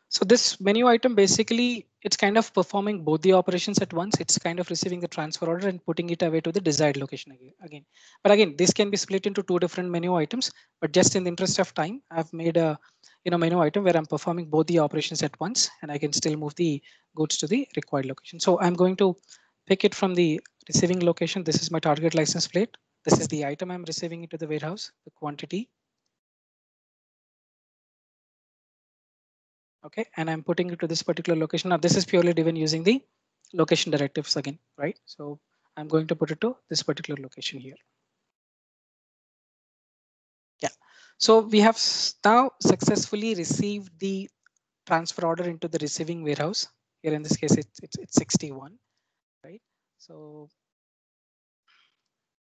So this menu item, basically, it's kind of performing both the operations at once. It's kind of receiving the transfer order and putting it away to the desired location again. But again, this can be split into two different menu items. But just in the interest of time, I've made a menu item where I'm performing both the operations at once, and I can still move the goods to the required location. So I'm going to pick it from the receiving location. This is my target license plate. This is the item I'm receiving into the warehouse, the quantity. Okay, and I'm putting it to this particular location. Now this is purely driven using the location directives again, right? So I'm going to put it to this particular location here. Yeah, so we have now successfully received the transfer order into the receiving warehouse. Here in this case, it's 61, right? So,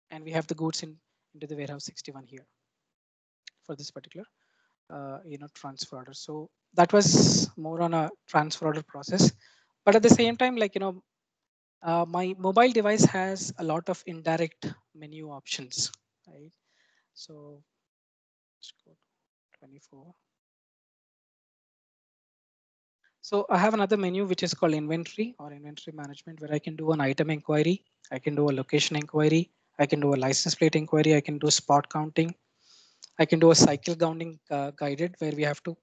and we have the goods into the warehouse 61 here for this particular transfer order. So that was more on a transfer order process. But at the same time, like my mobile device has a lot of indirect menu options, right? So let's go to 24. So I have another menu which is called inventory or inventory management, where I can do an item inquiry, I can do a location inquiry, I can do a license plate inquiry, I can do spot counting, I can do a cycle counting guided, where we have to,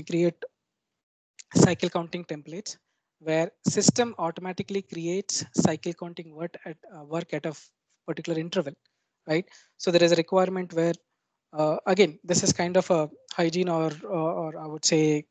create cycle counting templates where system automatically creates cycle counting work at a particular interval, right? So there is a requirement where again, this is kind of a hygiene or I would say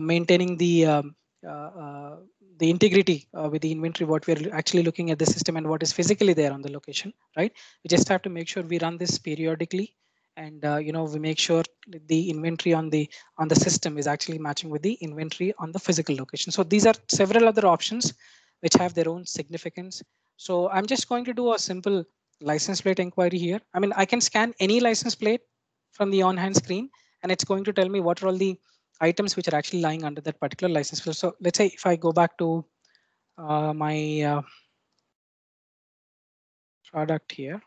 maintaining uh, uh, the integrity with the inventory, what we're actually looking at the system and what is physically there on the location, right? We just have to make sure we run this periodically, and we make sure the inventory on the system is actually matching with the inventory on the physical location. So these are several other options which have their own significance. So I'm just going to do a simple license plate inquiry here. I mean, I can scan any license plate from the on-hand screen, and it's going to tell me what are all the items which are actually lying under that particular license plate. So let's say if I go back to my product here.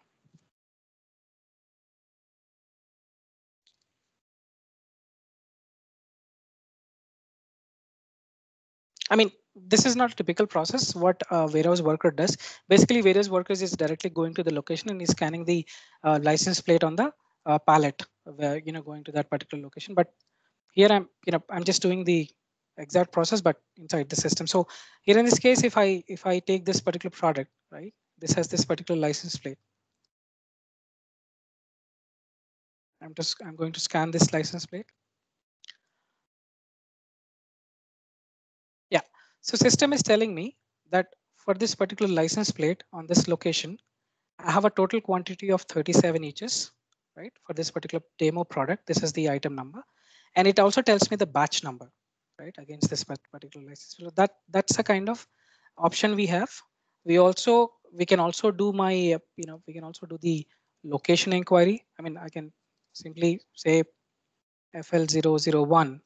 I mean, this is not a typical process. What a warehouse worker does, basically, warehouse workers is directly going to the location and is scanning the license plate on the pallet, where going to that particular location. But here I'm just doing the exact process, but inside the system. So here in this case, if I take this particular product, right, this has this particular license plate. I'm going to scan this license plate. Yeah. So system is telling me that for this particular license plate on this location, I have a total quantity of 37 eaches, right? For this particular demo product, this is the item number, and it also tells me the batch number, right, against this particular license. So that's a kind of option we have. We can also do we can also do the location inquiry. I mean, I can simply say FL001.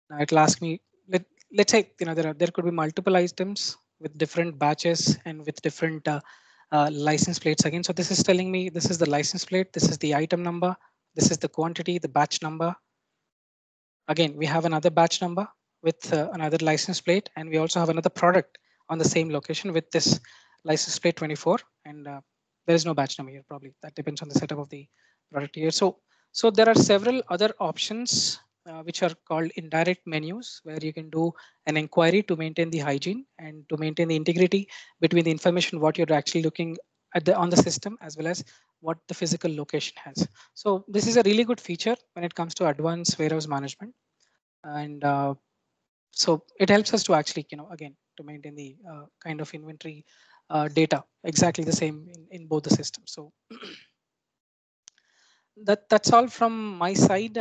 Now it'll ask me, let's say, there could be multiple items with different batches and with different license plates again. So this is telling me this is the license plate, this is the item number, this is the quantity, the batch number. Again, we have another batch number with another license plate, and we also have another product on the same location with this license plate 24. And there is no batch number here, probably. That depends on the setup of the product here. So there are several other options which are called indirect menus, where you can do an inquiry to maintain the hygiene and to maintain the integrity between the information what you're actually looking at on the system, as well as what the physical location has. So this is a really good feature when it comes to advanced warehouse management. And so it helps us to actually, again, to maintain the kind of inventory data exactly the same in both the systems. So that's all from my side.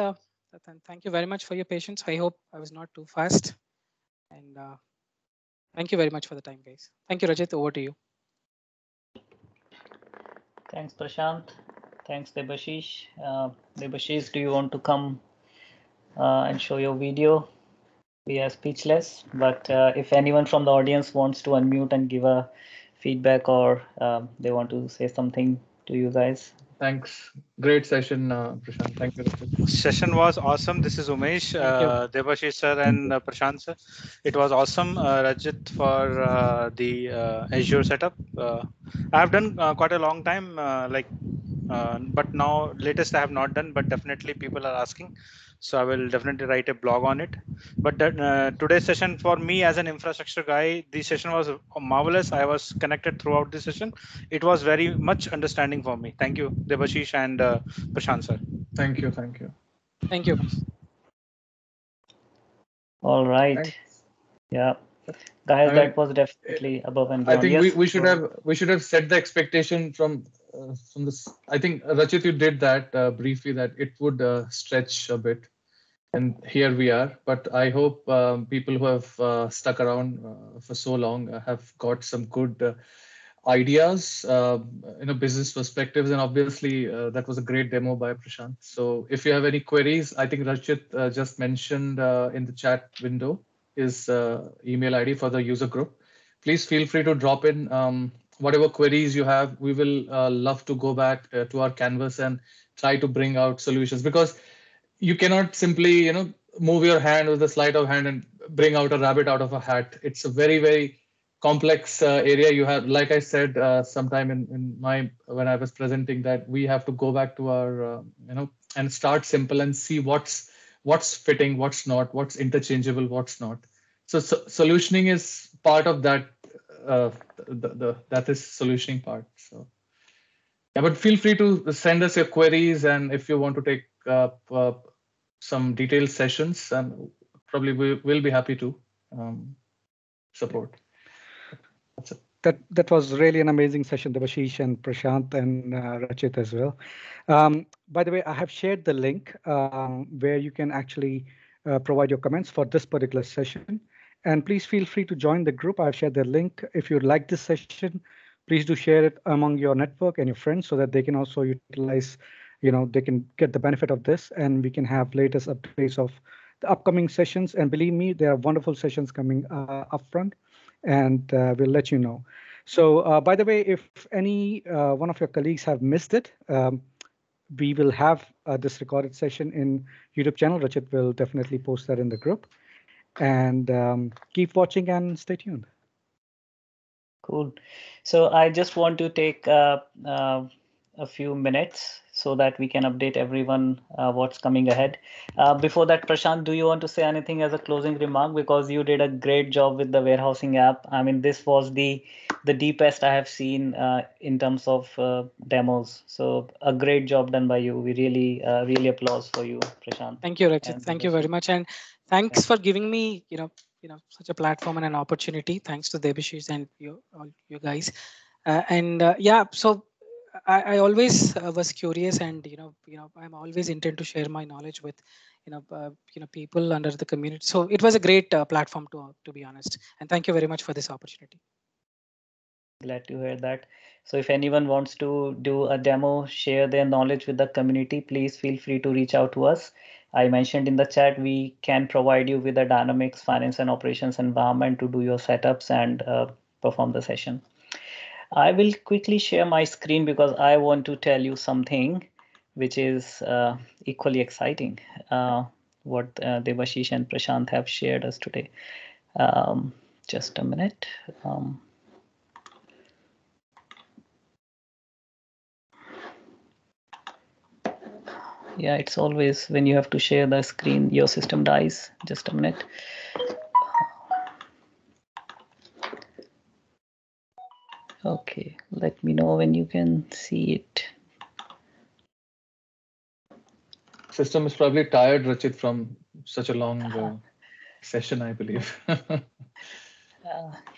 And thank you very much for your patience. I hope I was not too fast. And thank you very much for the time, guys. Thank you, Rajit. Over to you. Thanks, Prashanth. Thanks, Debashish. Debashish, do you want to come and show your video? We are speechless, but if anyone from the audience wants to unmute and give a feedback, or they want to say something to you guys. Thanks. Great session, Prashant. Thank you, Rajat. Session was awesome. This is Umesh, Debashish sir, and Prashant sir. It was awesome, Rajit, for the Azure setup. I have done quite a long time, but now latest I have not done, but definitely people are asking. So I will definitely write a blog on it. But today's session for me as an infrastructure guy, the session was marvelous. I was connected throughout the session. It was very much understanding for me. Thank you, Debashish and Prashant sir. Thank you. Thank you. Thank you. All right. Thanks. Yeah, guys, that was definitely above and beyond. I think yes, we should have set the expectation from this. I think Rachit, you did that briefly, that it would stretch a bit, and here we are. But I hope people who have stuck around for so long have got some good ideas, business perspectives, and obviously that was a great demo by Prashant. So if you have any queries, I think Rachit just mentioned in the chat window his email ID for the user group. Please feel free to drop in whatever queries you have. We will love to go back to our canvas and try to bring out solutions, because you cannot simply move your hand with a sleight of hand and bring out a rabbit out of a hat. It's a very, very complex area. You have, like I said sometime in my when I was presenting, that we have to go back to our and start simple and see what's fitting, what's not, what's interchangeable, what's not. So solutioning is part of that. That is solutioning part. So yeah, but feel free to send us your queries, and if you want to take some detailed sessions, and probably we will be happy to support. That was really an amazing session, Debashish and Prashant and Rachit as well. By the way, I have shared the link where you can actually provide your comments for this particular session. And please feel free to join the group. I've shared the link. If you like this session, please do share it among your network and your friends, so that they can also utilize, they can get the benefit of this, and we can have latest updates of the upcoming sessions. And believe me, there are wonderful sessions coming up front, and we'll let you know. So by the way, if any one of your colleagues have missed it, we will have this recorded session in YouTube channel. Rachit will definitely post that in the group. And keep watching and stay tuned. Cool. So I just want to take a few minutes so that we can update everyone what's coming ahead. Before that, Prashant, do you want to say anything as a closing remark? Because you did a great job with the warehousing app. I mean, this was the deepest I have seen in terms of demos. So a great job done by you. We really applause for you, Prashant. Thank you, Rachit. Thank you very much, and thanks for giving me such a platform and an opportunity. Thanks to Debashish and all you guys. Yeah, so I always was curious, and I'm always intent to share my knowledge with people under the community. So it was a great platform to be honest. And thank you very much for this opportunity. Glad to hear that. So if anyone wants to do a demo, share their knowledge with the community, please feel free to reach out to us. I mentioned in the chat, we can provide you with a Dynamics finance and operations environment to do your setups and perform the session. I will quickly share my screen because I want to tell you something which is equally exciting, what Debashish and Prashant have shared us today. Just a minute. Yeah, it's always when you have to share the screen, your system dies. Just a minute. Okay, let me know when you can see it. System is probably tired, Rachit, from such a long session, I believe.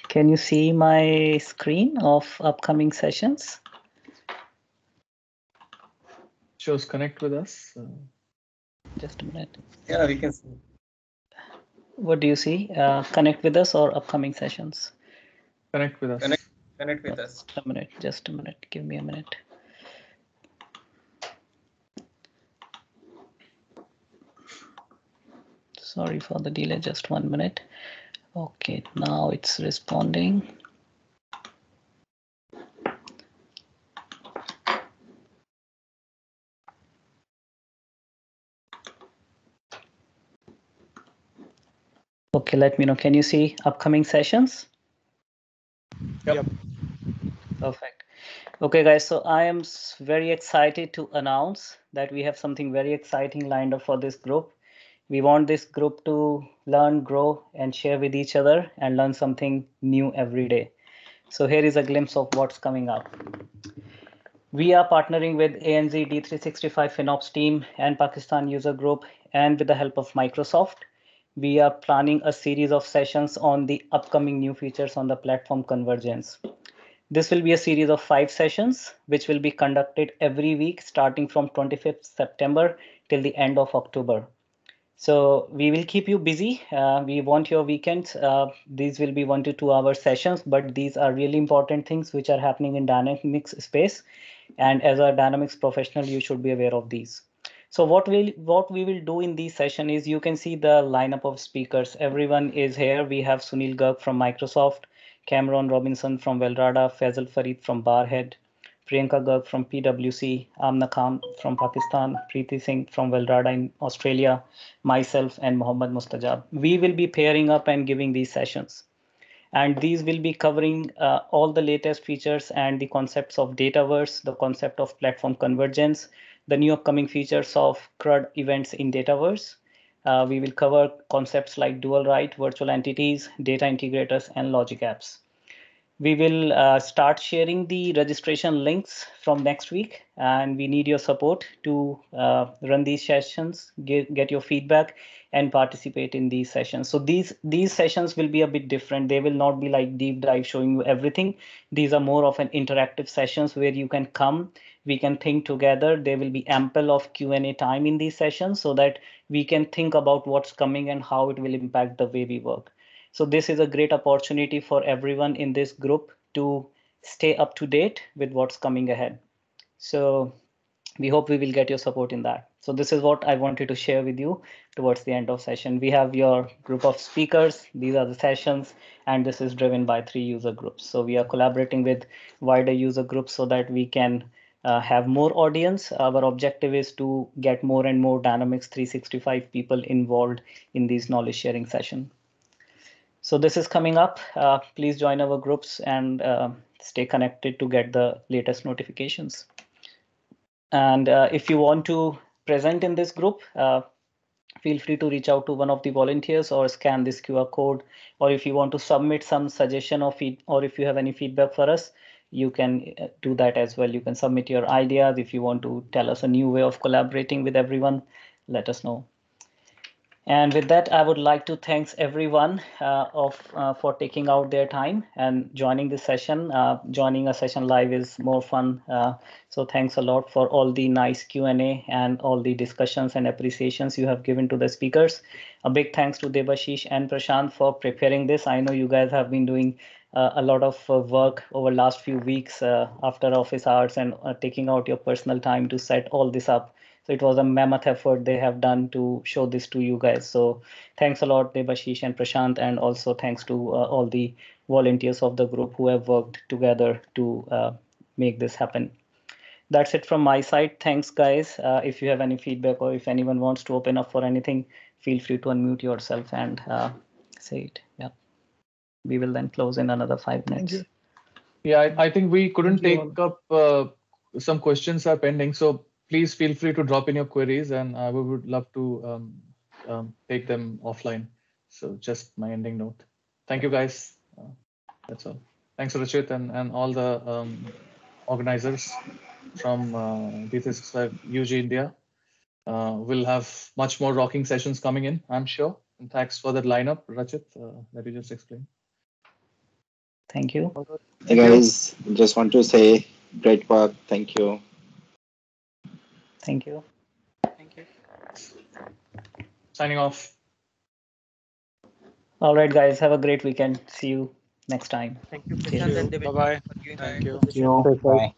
Can you see my screen of upcoming sessions? Shows connect with us. Just a minute. Yeah, we can see. What do you see? Connect with us or upcoming sessions? Connect with us. Connect with us. Just a minute. Just a minute. Give me a minute. Sorry for the delay. Just 1 minute. Okay, now it's responding. Okay, let me know. Can you see upcoming sessions? Yep. Perfect. Okay, guys, so I am very excited to announce that we have something very exciting lined up for this group. We want this group to learn, grow, and share with each other and learn something new every day. So here is a glimpse of what's coming up. We are partnering with ANZ D365 FinOps team and Pakistan user group, and with the help of Microsoft, we are planning a series of sessions on the upcoming new features on the platform convergence. This will be a series of 5 sessions, which will be conducted every week starting from 25th September till the end of October. So we will keep you busy. We want your weekends. These will be 1 to 2 hour sessions, but these are really important things which are happening in Dynamics space. And as a Dynamics professional, you should be aware of these. So what we will do in this session is, you can see the lineup of speakers. Everyone is here. We have Sunil Garg from Microsoft, Cameron Robinson from Velrada, Faisal Farid from Barhead, Priyanka Garg from PwC, Amna Khan from Pakistan, Preeti Singh from Velrada in Australia, myself and Mohammad Mustajab. We will be pairing up and giving these sessions. And these will be covering all the latest features and the concepts of Dataverse, the concept of platform convergence, the new upcoming features of CRUD events in Dataverse. We will cover concepts like dual write, virtual entities, data integrators, and logic apps. We will start sharing the registration links from next week, and we need your support to run these sessions, get your feedback, and participate in these sessions. So these sessions will be a bit different. They will not be like deep dive showing you everything. These are more of an interactive sessions where you can come, we can think together. There will be ample of Q&A time in these sessions so that we can think about what's coming and how it will impact the way we work. So this is a great opportunity for everyone in this group to stay up to date with what's coming ahead. So we hope we will get your support in that. So this is what I wanted to share with you towards the end of session. We have your group of speakers. These are the sessions, and this is driven by 3 user groups. So we are collaborating with wider user groups so that we can have more audience. Our objective is to get more and more Dynamics 365 people involved in these knowledge sharing session. So this is coming up. Please join our groups and stay connected to get the latest notifications. And if you want to present in this group, feel free to reach out to one of the volunteers or scan this QR code. Or if you want to submit some suggestion or if you have any feedback for us, you can do that as well. You can submit your ideas. If you want to tell us a new way of collaborating with everyone, let us know. And with that, I would like to thank everyone for taking out their time and joining this session. Joining a session live is more fun. So thanks a lot for all the nice Q&A and all the discussions and appreciations you have given to the speakers. A big thanks to Debashish and Prashanth for preparing this. I know you guys have been doing a lot of work over last few weeks after office hours and taking out your personal time to set all this up. So it was a mammoth effort they have done to show this to you guys. So thanks a lot, Debashish and Prashanth, and also thanks to all the volunteers of the group who have worked together to make this happen. That's it from my side. Thanks, guys. If you have any feedback or if anyone wants to open up for anything, feel free to unmute yourself and say it. Yeah. We will then close in another 5 minutes. Yeah, I think we couldn't take up some questions are pending. So please feel free to drop in your queries and we would love to take them offline. So just my ending note. Thank you, guys. That's all. Thanks, Rachit, and all the organizers from D365 UG India. We'll have much more rocking sessions coming in, I'm sure. And thanks for that lineup, Rachit, that you just explained. Thank you. Hey guys, just want to say great work. Thank you. Thank you. Thank you. Signing off. All right, guys. Have a great weekend. See you next time. Thank you, Cheers. Prashant and Bye bye. Thank you. Thank you. Bye.